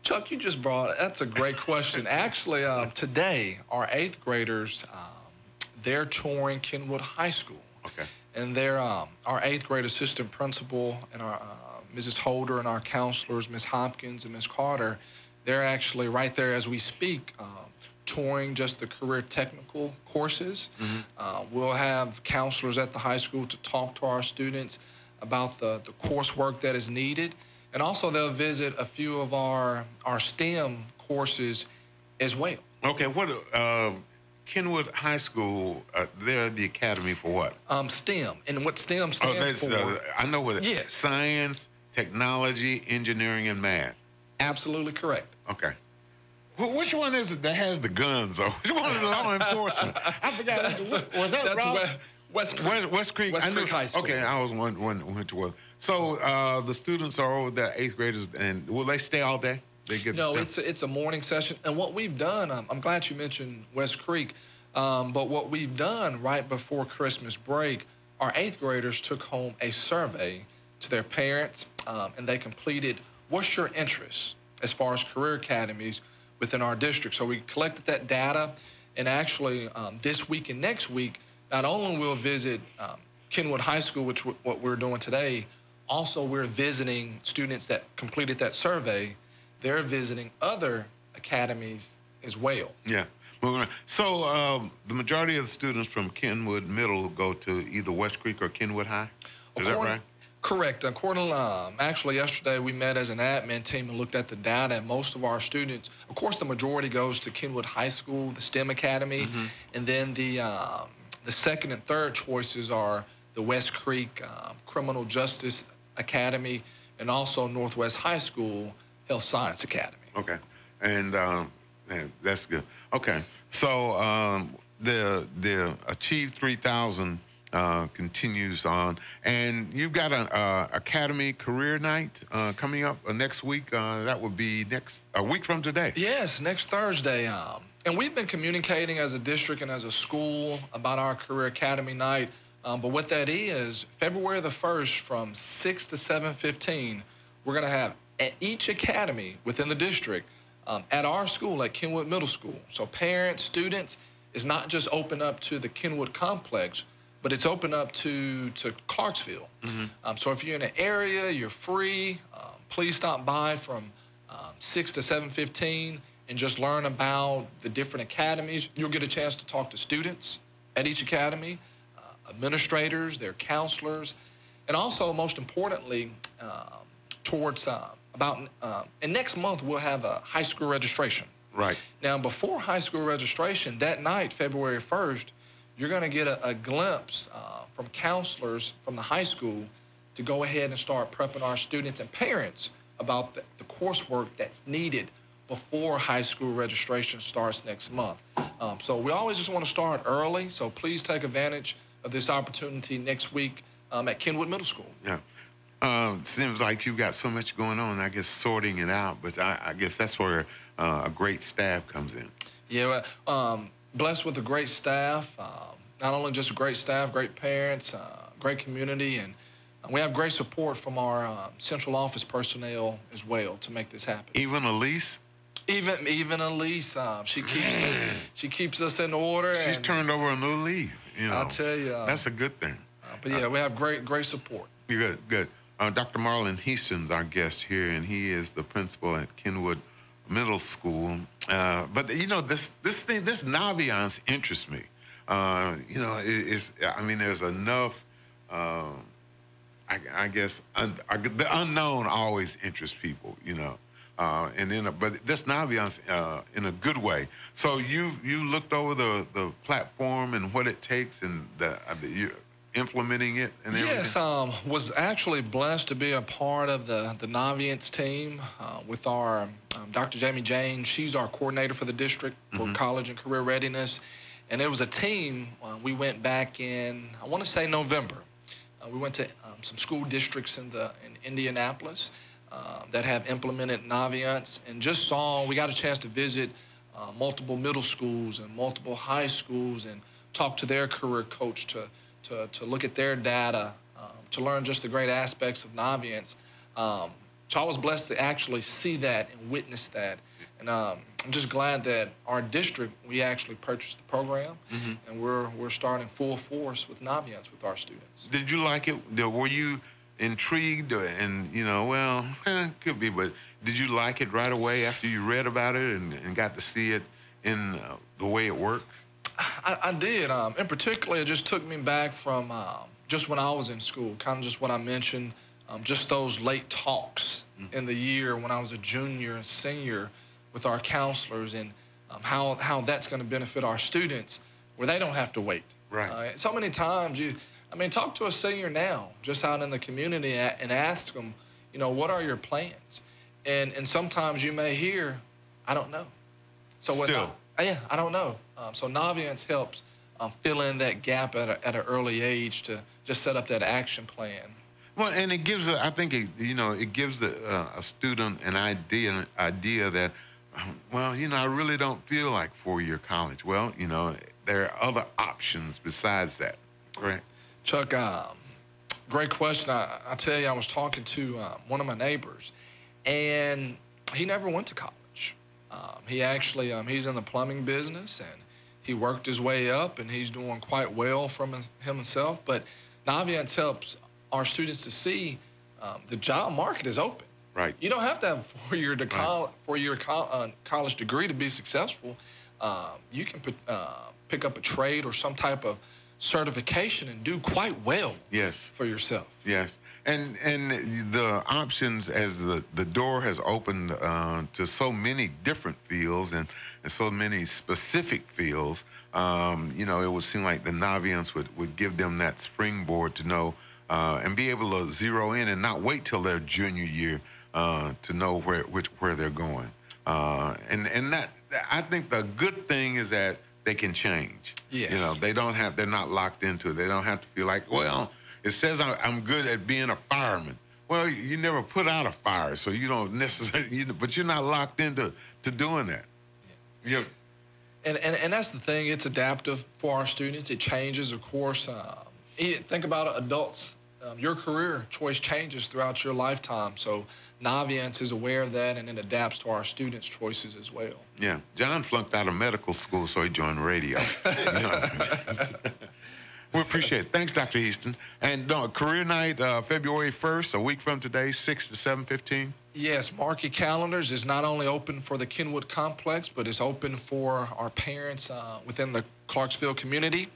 Chuck, you just that's a great question. Actually, today, our 8th graders, they're touring Kenwood High School. Okay. And they're, our 8th grade assistant principal and our Mrs. Holder and our counselors, Ms. Hopkins and Ms. Carter, they're actually right there as we speak, touring just the career technical courses. Mm-hmm. We'll have counselors at the high school to talk to our students about the coursework that is needed. And also they'll visit a few of our STEM courses as well. Okay, what Kenwood High School, they're the academy for what? STEM. And what STEM stands for? I know what it is. Yes. Science, technology, engineering, and math. Absolutely correct. Okay. Which one is it that has the guns, though? Which one is law enforcement? I forgot. Was that Rob? West Creek. West Creek. West Creek High School. Okay, I was one which was. So the students are over there, 8th graders, and will they stay all day? They get no, it's a morning session. And what we've done, I'm glad you mentioned West Creek, but what we've done right before Christmas break, our 8th graders took home a survey to their parents, and they completed what's your interest as far as career academies within our district. So we collected that data, and actually this week and next week, not only will visit Kenwood High School, which what we're doing today, also we're visiting students that completed that survey. They're visiting other academies as well. Yeah. So the majority of the students from Kenwood Middle go to either West Creek or Kenwood High? Is that right? Correct. According actually yesterday we met as an admin team and looked at the data, and most of our students, of course the majority goes to Kenwood High School, the STEM Academy, mm-hmm. and then the second and third choices are the West Creek Criminal Justice Academy and also Northwest High School Health Science Academy. Okay, and that's good. Okay, so the Achieve 3000 continues on, and you've got an Academy Career Night coming up next week. That would be a week from today. Yes, next Thursday. And we've been communicating as a district and as a school about our Career Academy Night. But what that is, February the 1st from 6 to 7:15, we're going to have at each academy within the district at our school, at Kenwood Middle School. So parents, students, is not just open up to the Kenwood complex, but it's open up to Clarksville. Mm-hmm. So if you're in an area, you're free, please stop by from 6 to 7:15 and just learn about the different academies. You'll get a chance to talk to students at each academy, administrators, their counselors, and also, most importantly, and next month we'll have a high school registration. Right. Now, before high school registration, that night, February 1st, you're going to get a glimpse from counselors from the high school to go ahead and start prepping our students and parents about the coursework that's needed before high school registration starts next month. So we always just want to start early, so please take advantage of this opportunity next week at Kenwood Middle School. Yeah. Seems like you've got so much going on, I guess, sorting it out, but I guess that's where a great staff comes in. Yeah, blessed with a great staff, not only just great staff, great parents, great community, and we have great support from our central office personnel as well to make this happen. Even Elise? Even Elise, she keeps us in order. She's turned over a new leaf. You know, I'll tell you, that's a good thing. But yeah, we have great support. Good. Dr. Marlon Heaston's our guest here, and he is the principal at Kenwood Middle School. But you know, this Naviance interests me. You know, I mean, there's enough. I guess the unknown always interests people. You know. But this Naviance in a good way. So you looked over the platform and what it takes, and you're implementing it and everything? Yes, was actually blessed to be a part of the Naviance team with our Dr. Jamie Jane. She's our coordinator for the district for college and career readiness. And it was a team, we went back in, I want to say November. We went to some school districts in Indianapolis that have implemented Naviance, and just we got a chance to visit multiple middle schools and multiple high schools and talk to their career coach to look at their data, to learn just the great aspects of Naviance. So I was blessed to actually see that and witness that. And I'm just glad that our district, we actually purchased the program, and we're starting full force with Naviance with our students. Did you like it? Were you intrigued? And, you know, well, could be, but did you like it right away after you read about it and got to see it in the way it works? I did. In particular, it just took me back from just when I was in school, kind of just what I mentioned, just those late talks in the year when I was a junior and senior with our counselors, and how that's going to benefit our students where they don't have to wait. Right. So many times talk to a senior now, just out in the community, and ask them, you know, what are your plans? And sometimes you may hear, I don't know. So I don't know. So Naviance helps fill in that gap at an early age to just set up that action plan. Well, and it gives, I think, it gives a student an idea that, well, you know, I really don't feel like four-year college. Well, you know, there are other options besides that, correct? Chuck, great question. I tell you, I was talking to one of my neighbors, and he never went to college. He actually, he's in the plumbing business, and he worked his way up, and he's doing quite well from himself. But Naviance helps our students to see the job market is open. Right. You don't have to have a four-year college degree to be successful. You can pick up a trade or some type of certification and do quite well. Yes. For yourself. Yes. And the options, as the door has opened to so many different fields and so many specific fields, you know, it would seem like the Naviance would give them that springboard to know and be able to zero in and not wait till their junior year to know where they're going. And that, I think the good thing is that they can change. Yes. You know, they're not locked into it. They don't have to feel like, well, it says I'm good at being a fireman. Well, you never put out a fire, so you don't necessarily, but you're not locked into doing that. Yeah. And that's the thing, it's adaptive for our students. It changes, of course. Think about adults. Your career choice changes throughout your lifetime. So Naviance is aware of that, and it adapts to our students' choices as well. Yeah. John flunked out of medical school, so he joined radio. You know. We appreciate it. Thanks, Dr. Easton. And career night, February 1st, a week from today, 6 to 7:15. Yes, mark your calendars. It's not only open for the Kenwood complex, but it's open for our parents within the Clarksville community.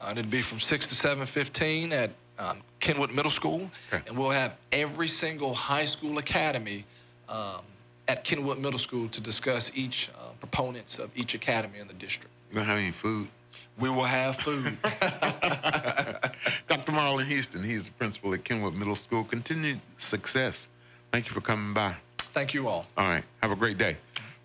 It'll be from 6 to 7:15 at Kenwood Middle School. Okay. And we'll have every single high school academy at Kenwood Middle School to discuss each proponents of each academy in the district. You gonna have any food? We will have food. Dr. Marlon Heaston, he's the principal at Kenwood Middle School. Continued success. Thank you for coming by. Thank you all. All right. Have a great day.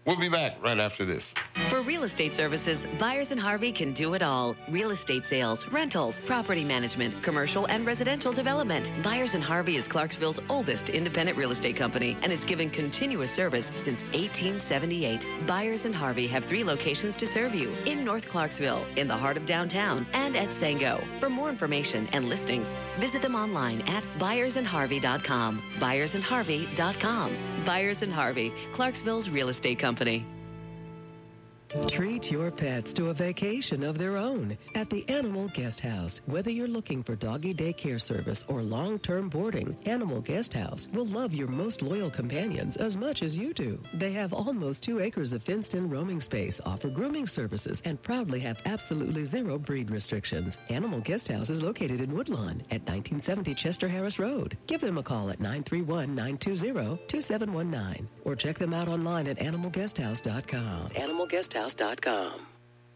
We'll be back right after this. For real estate services, Byers & Harvey can do it all. Real estate sales, rentals, property management, commercial and residential development. Byers & Harvey is Clarksville's oldest independent real estate company and has given continuous service since 1878. Byers & Harvey have 3 locations to serve you: in North Clarksville, in the heart of downtown, and at Sango. For more information and listings, visit them online at byersandharvey.com. byersandharvey.com. Byers & Harvey, Clarksville's real estate company. Treat your pets to a vacation of their own at the Animal Guest House. Whether you're looking for doggy daycare service or long-term boarding, Animal Guest House will love your most loyal companions as much as you do. They have almost 2 acres of fenced-in roaming space, offer grooming services, and proudly have absolutely 0 breed restrictions. Animal Guest House is located in Woodlawn at 1970 Chester Harris Road. Give them a call at 931-920-2719 or check them out online at animalguesthouse.com. Animalguesthouse.com.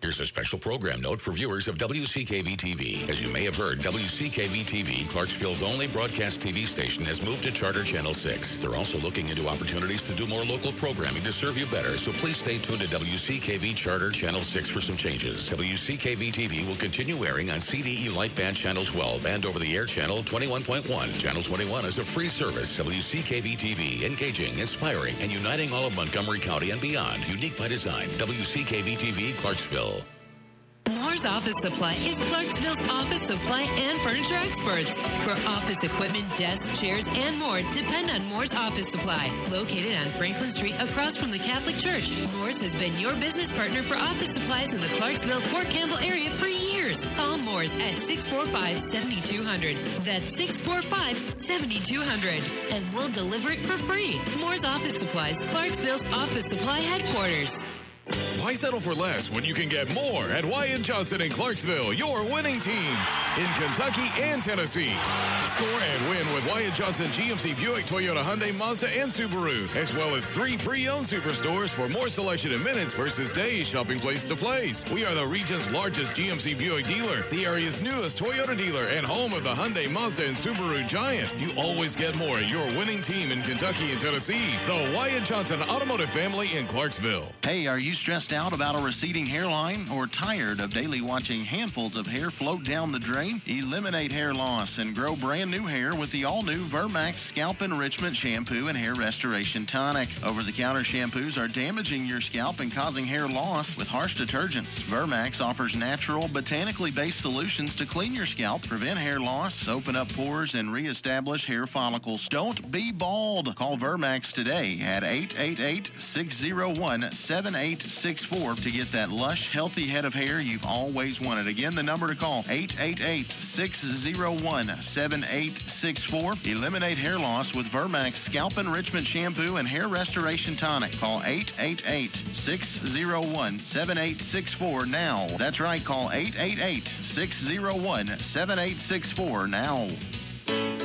Here's a special program note for viewers of WCKV-TV. As you may have heard, WCKV-TV, Clarksville's only broadcast TV station, has moved to Charter Channel 6. They're also looking into opportunities to do more local programming to serve you better, so please stay tuned to WCKV Charter Channel 6 for some changes. WCKV-TV will continue airing on CDE Lightband Channel 12 and over-the-air Channel 21.1. Channel 21 is a free service. WCKV-TV, engaging, inspiring, and uniting all of Montgomery County and beyond. Unique by design. WCKV-TV, Clarksville. Moore's Office Supply is Clarksville's office supply and furniture experts. For office equipment, desks, chairs, and more, depend on Moore's Office Supply. Located on Franklin Street across from the Catholic Church, Moore's has been your business partner for office supplies in the Clarksville, Fort Campbell area for years. Call Moore's at 645-7200. That's 645-7200. And we'll deliver it for free. Moore's Office Supplies, Clarksville's office supply headquarters. Why settle for less when you can get more at Wyatt Johnson in Clarksville, your winning team in Kentucky and Tennessee? Score and win with Wyatt Johnson GMC Buick, Toyota, Hyundai, Mazda, and Subaru, as well as 3 pre-owned superstores for more selection in minutes versus days, shopping place to place. We are the region's largest GMC Buick dealer, the area's newest Toyota dealer, and home of the Hyundai, Mazda, and Subaru giant. You always get more at your winning team in Kentucky and Tennessee, the Wyatt Johnson Automotive family in Clarksville. Hey, are you stressed out about a receding hairline or tired of daily watching handfuls of hair float down the drain? Eliminate hair loss and grow brand new hair with the all-new Vermax Scalp Enrichment Shampoo and Hair Restoration Tonic. Over-the-counter shampoos are damaging your scalp and causing hair loss with harsh detergents. Vermax offers natural, botanically based solutions to clean your scalp, prevent hair loss, open up pores, and reestablish hair follicles. Don't be bald. Call Vermax today at 888-601-7864 to get that lush, healthy head of hair you've always wanted. Again, the number to call, 888-601-7864. Eliminate hair loss with Vermax Scalp Enrichment Shampoo and Hair Restoration Tonic. Call 888-601-7864 now. That's right, call 888-601-7864 now.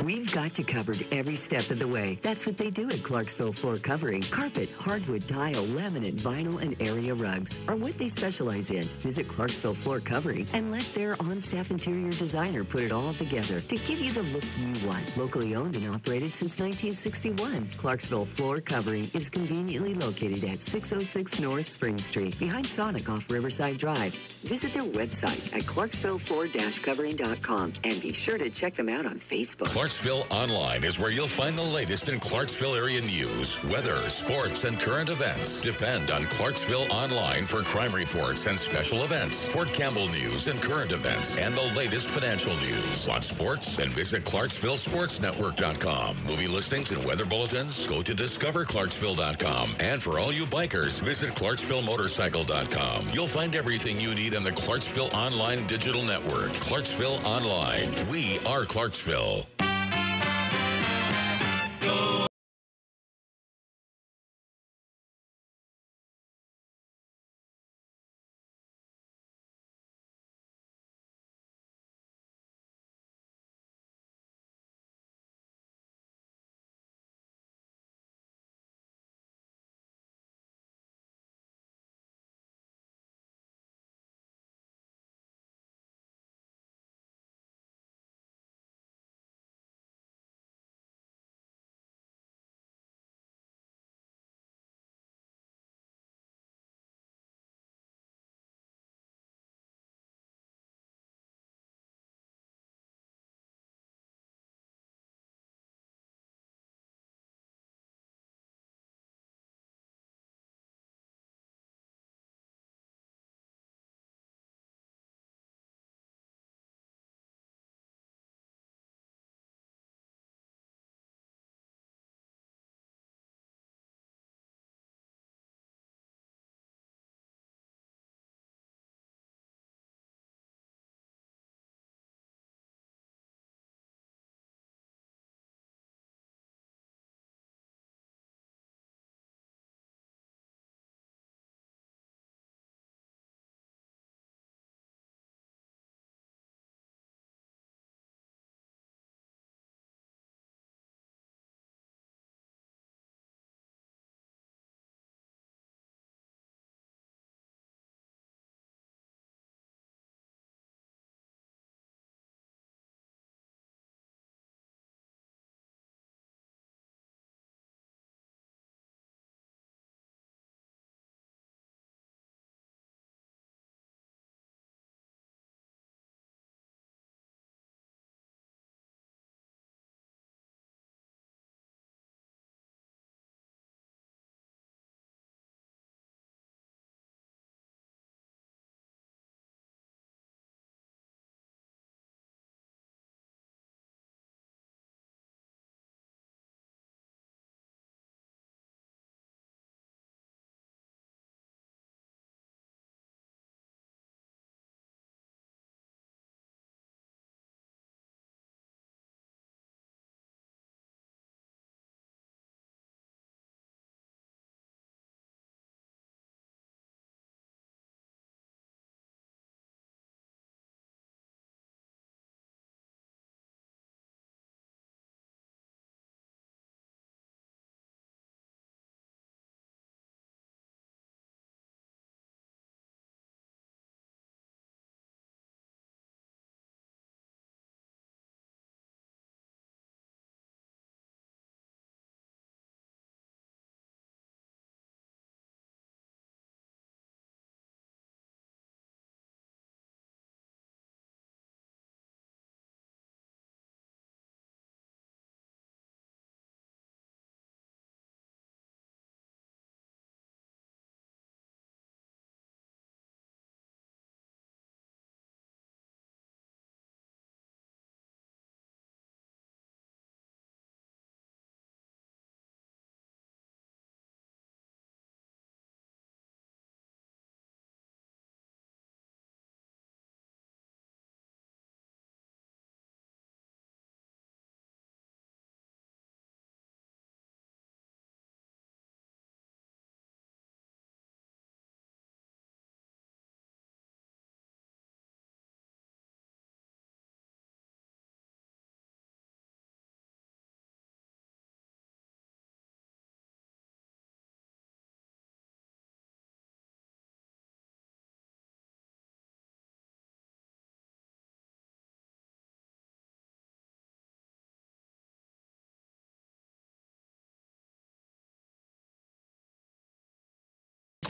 We've got you covered every step of the way. That's what they do at Clarksville Floor Covering. Carpet, hardwood, tile, laminate, vinyl, and area rugs are what they specialize in. Visit Clarksville Floor Covering and let their on-staff interior designer put it all together to give you the look you want. Locally owned and operated since 1961, Clarksville Floor Covering is conveniently located at 606 North Spring Street, behind Sonic off Riverside Drive. Visit their website at clarksvillefloor-covering.com and be sure to check them out on Facebook. Clarksville Online is where you'll find the latest in Clarksville area news, weather, sports, and current events. Depend on Clarksville Online for crime reports and special events, Fort Campbell news and current events, and the latest financial news. Want sports? Then visit ClarksvilleSportsNetwork.com. Movie listings and weather bulletins? Go to DiscoverClarksville.com. And for all you bikers, visit ClarksvilleMotorcycle.com. You'll find everything you need on the Clarksville Online digital network. Clarksville Online. We are Clarksville.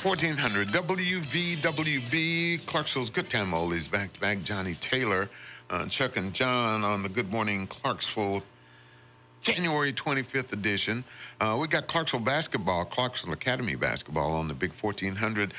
1400 WVWB, Clarksville's Good Time Oldies, back-to-back. Johnny Taylor, Chuck and John on the Good Morning Clarksville January 25th edition. We got Clarksville basketball, Clarksville Academy basketball on the Big 1400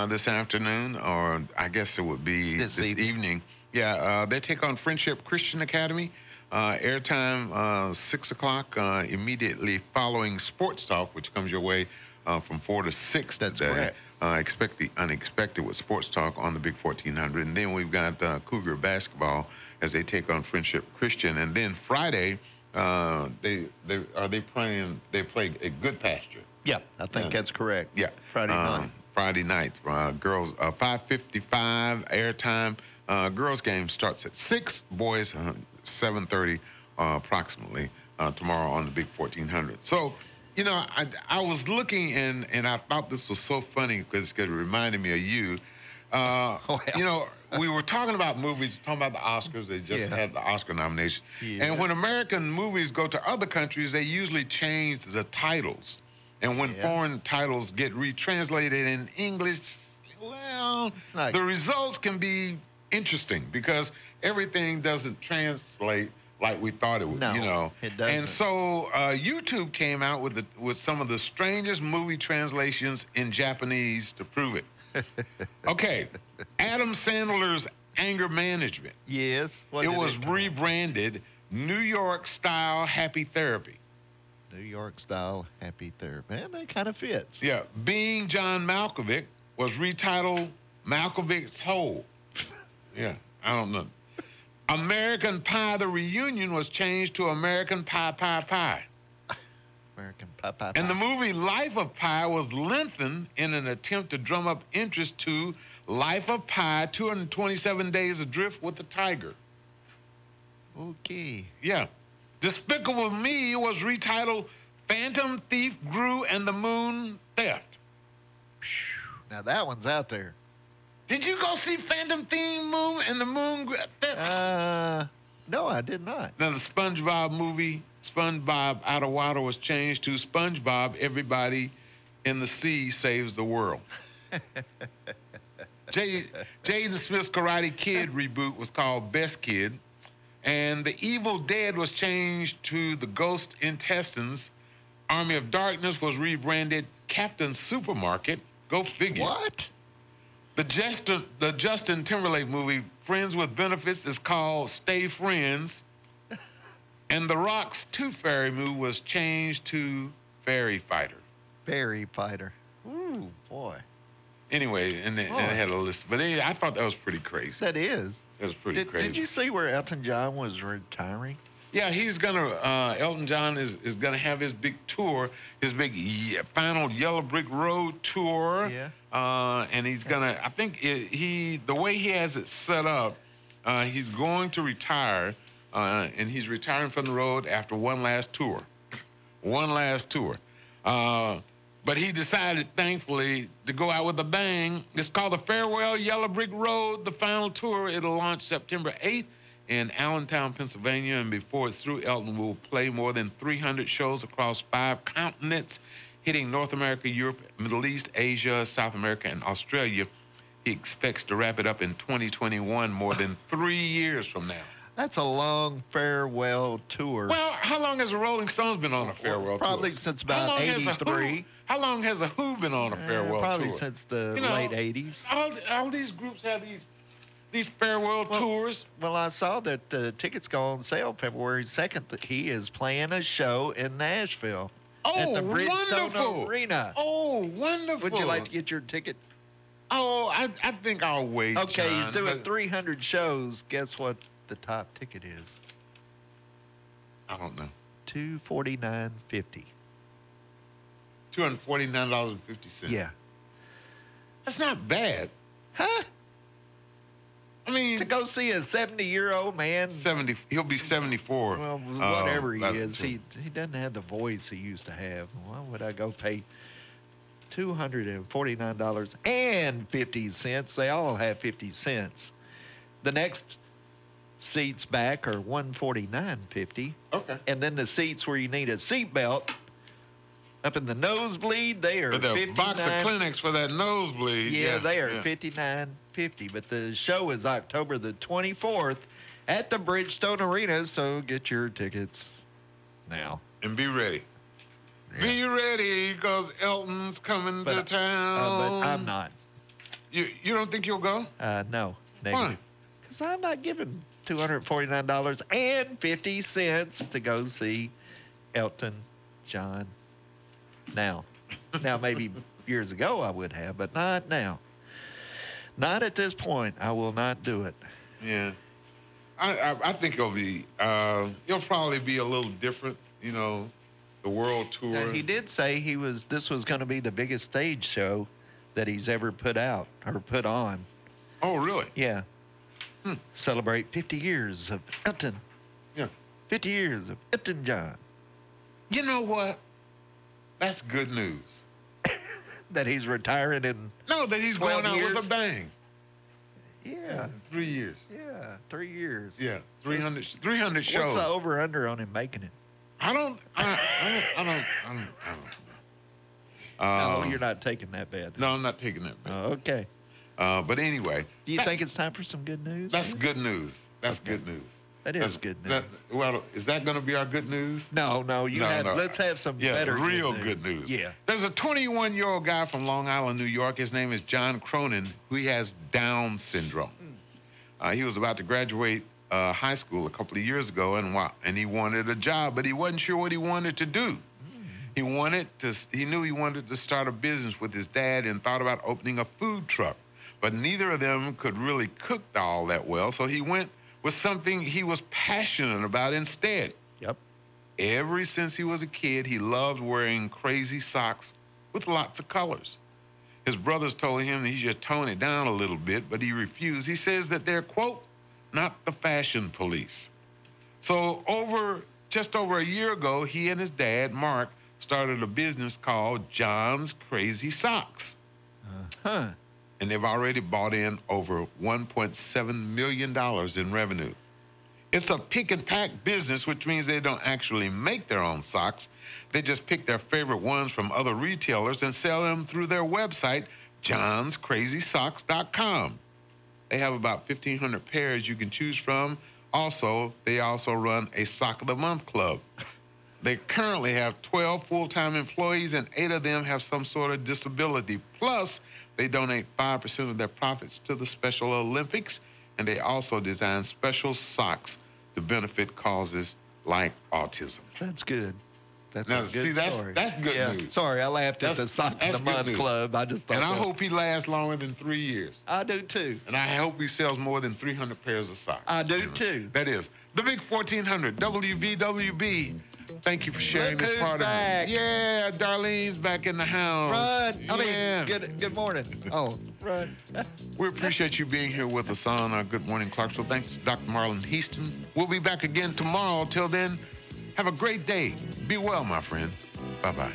this afternoon, or I guess it would be this evening. Yeah, they take on Friendship Christian Academy. Airtime 6 o'clock immediately following Sports Talk, which comes your way from 4 to 6 That's today. correct. Expect the unexpected with Sports Talk on the Big 1400. And then we've got Cougar basketball as they take on Friendship Christian. And then Friday, they play a Good Pasture. Yeah, I think that's correct. Yeah. Friday night. Friday night. Girls, 5:55 airtime. Girls game starts at 6. Boys, 7:30 approximately tomorrow on the Big 1400. So, you know, I was looking and I thought this was so funny because it reminded me of you. You know, we were talking about movies, talking about the Oscars. They just had the Oscar nomination. Yeah. And when American movies go to other countries, they usually change the titles. And when foreign titles get retranslated in English, well, the results can be interesting because everything doesn't translate like we thought it would. No, you know, it doesn't. And so YouTube came out with some of the strangest movie translations in Japanese to prove it. Okay, Adam Sandler's Anger Management. Yes. It was rebranded New York Style Happy Therapy. New York Style Happy Therapy. Man, that kind of fits. Yeah, Being John Malkovich was retitled Malkovich's Hole. Yeah, I don't know. American Pie, the reunion was changed to American Pie, Pie, Pie. American Pie, Pie, Pie. And the movie Life of Pi was lengthened in an attempt to drum up interest to Life of Pi, 227 Days Adrift with the Tiger. Okay. Yeah. Despicable Me was retitled Phantom Thief, Gru, and the Moon Theft. Now that one's out there. Did you go see Phantom Thief, Moon, and the Moon Theft? No, I did not. Now the SpongeBob movie, SpongeBob Out of Water, was changed to SpongeBob Everybody in the Sea Saves the World. Jaden Smith's Karate Kid reboot was called Best Kid. And The Evil Dead was changed to The Ghost Intestines. Army of Darkness was rebranded Captain Supermarket. Go figure. What? The Justin Timberlake movie Friends with Benefits is called Stay Friends. And The Rock's Tooth Fairy movie was changed to Fairy Fighter. Fairy Fighter. Ooh, boy. Anyway, and they had a list. But I thought that was pretty crazy. That is. That was pretty crazy. Did you see where Elton John was retiring? Yeah, he's gonna. Elton John is gonna have his big tour, his big final Yellow Brick Road tour. Yeah. And he's gonna. I think the way he has it set up, he's going to retire, and he's retiring from the road after one last tour. One last tour. But he decided, thankfully, to go out with a bang. It's called the Farewell Yellow Brick Road, the final tour. It'll launch September 8th in Allentown, Pennsylvania. And before it's through, Elton will play more than 300 shows across 5 continents, hitting North America, Europe, Middle East, Asia, South America, and Australia. He expects to wrap it up in 2021, more than 3 years from now. That's a long farewell tour. Well, how long has the Rolling Stones been on a farewell tour? Probably since about 83. How long has the Who been on a farewell probably tour? Since the late 80s. All these groups have these farewell tours. Well, I saw that the tickets go on sale February 2nd. That he is playing a show in Nashville at the Bridgestone Arena. Oh, wonderful. Would you like to get your ticket? Oh, I think I'll wait. Okay, John, he's doing 300 shows. Guess what the top ticket is? I don't know. $249.50. $249.50. Yeah. That's not bad. Huh? I mean, to go see a 70-year-old man. 70. He'll be 74. Well, whatever he is, he doesn't have the voice he used to have. Why would I go pay $249.50? They all have 50 cents. The next seats back are $149.50. Okay. And then the seats where you need a seat belt Up in the nosebleed, they are The $59. box of clinics for that nosebleed. Yeah, they are $59.50. But the show is October the 24th at the Bridgestone Arena, so get your tickets now. And be ready. Yeah. Be ready, because Elton's coming to town. But I'm not. You don't think you'll go? No. Why? Because I'm not giving $249.50 to go see Elton John now. Now, maybe years ago I would have, but not now. Not at this point. I will not do it. Yeah. I think it'll probably be a little different, you know, the world tour. Now, he did say this was going to be the biggest stage show that he's ever put out or put on. Oh, really? Yeah. Celebrate 50 years of Elton. Yeah. 50 years of Elton John. You know what? That's good news. That he's retiring in that he's going out with a bang. Yeah. 3 years. Yeah, 3 years. Yeah, 300 shows. What's the over/under on him making it? I don't. No, you're not taking that bad. No, I'm not taking that bad. Okay. But anyway. Do you think it's time for some good news? That's good news. That's good news. That is good news. Well, is that going to be our good news? No. Let's have some better real good news. Yeah. There's a 21-year-old guy from Long Island, New York. His name is John Cronin, who has Down syndrome. He was about to graduate high school a couple of years ago, and he wanted a job, but he wasn't sure what he wanted to do. He knew he wanted to start a business with his dad and thought about opening a food truck, but neither of them could really cook all that well, so he went with something he was passionate about instead. Yep. Ever since he was a kid, he loved wearing crazy socks with lots of colors. His brothers told him that he should tone it down a little bit, but he refused. He says that they're, quote, not the fashion police. So just over a year ago, he and his dad, Mark, started a business called John's Crazy Socks. And they've already bought in over $1.7 million in revenue. It's a pick and pack business, which means they don't actually make their own socks. They just pick their favorite ones from other retailers and sell them through their website, johnscrazysocks.com. They have about 1,500 pairs you can choose from. They also run a Sock of the Month club. They currently have 12 full-time employees, and 8 of them have some sort of disability. Plus, they donate 5% of their profits to the Special Olympics, and they also design special socks to benefit causes like autism. That's good. That's now, a good story. That's good news. Sorry, I laughed at the Sock of the Month Club. I just thought. And I hope he lasts longer than 3 years. I do too. And I hope he sells more than 300 pairs of socks. I do too. That is the Big 1400 WVWB. Thank you for sharing this part back. of it. Yeah, Darlene's back in the house. Good morning. Oh, run. We appreciate you being here with us on Good Morning Clarksville. Thanks, Dr. Marlon Heaston. We'll be back again tomorrow. Till then, have a great day. Be well, my friend. Bye-bye.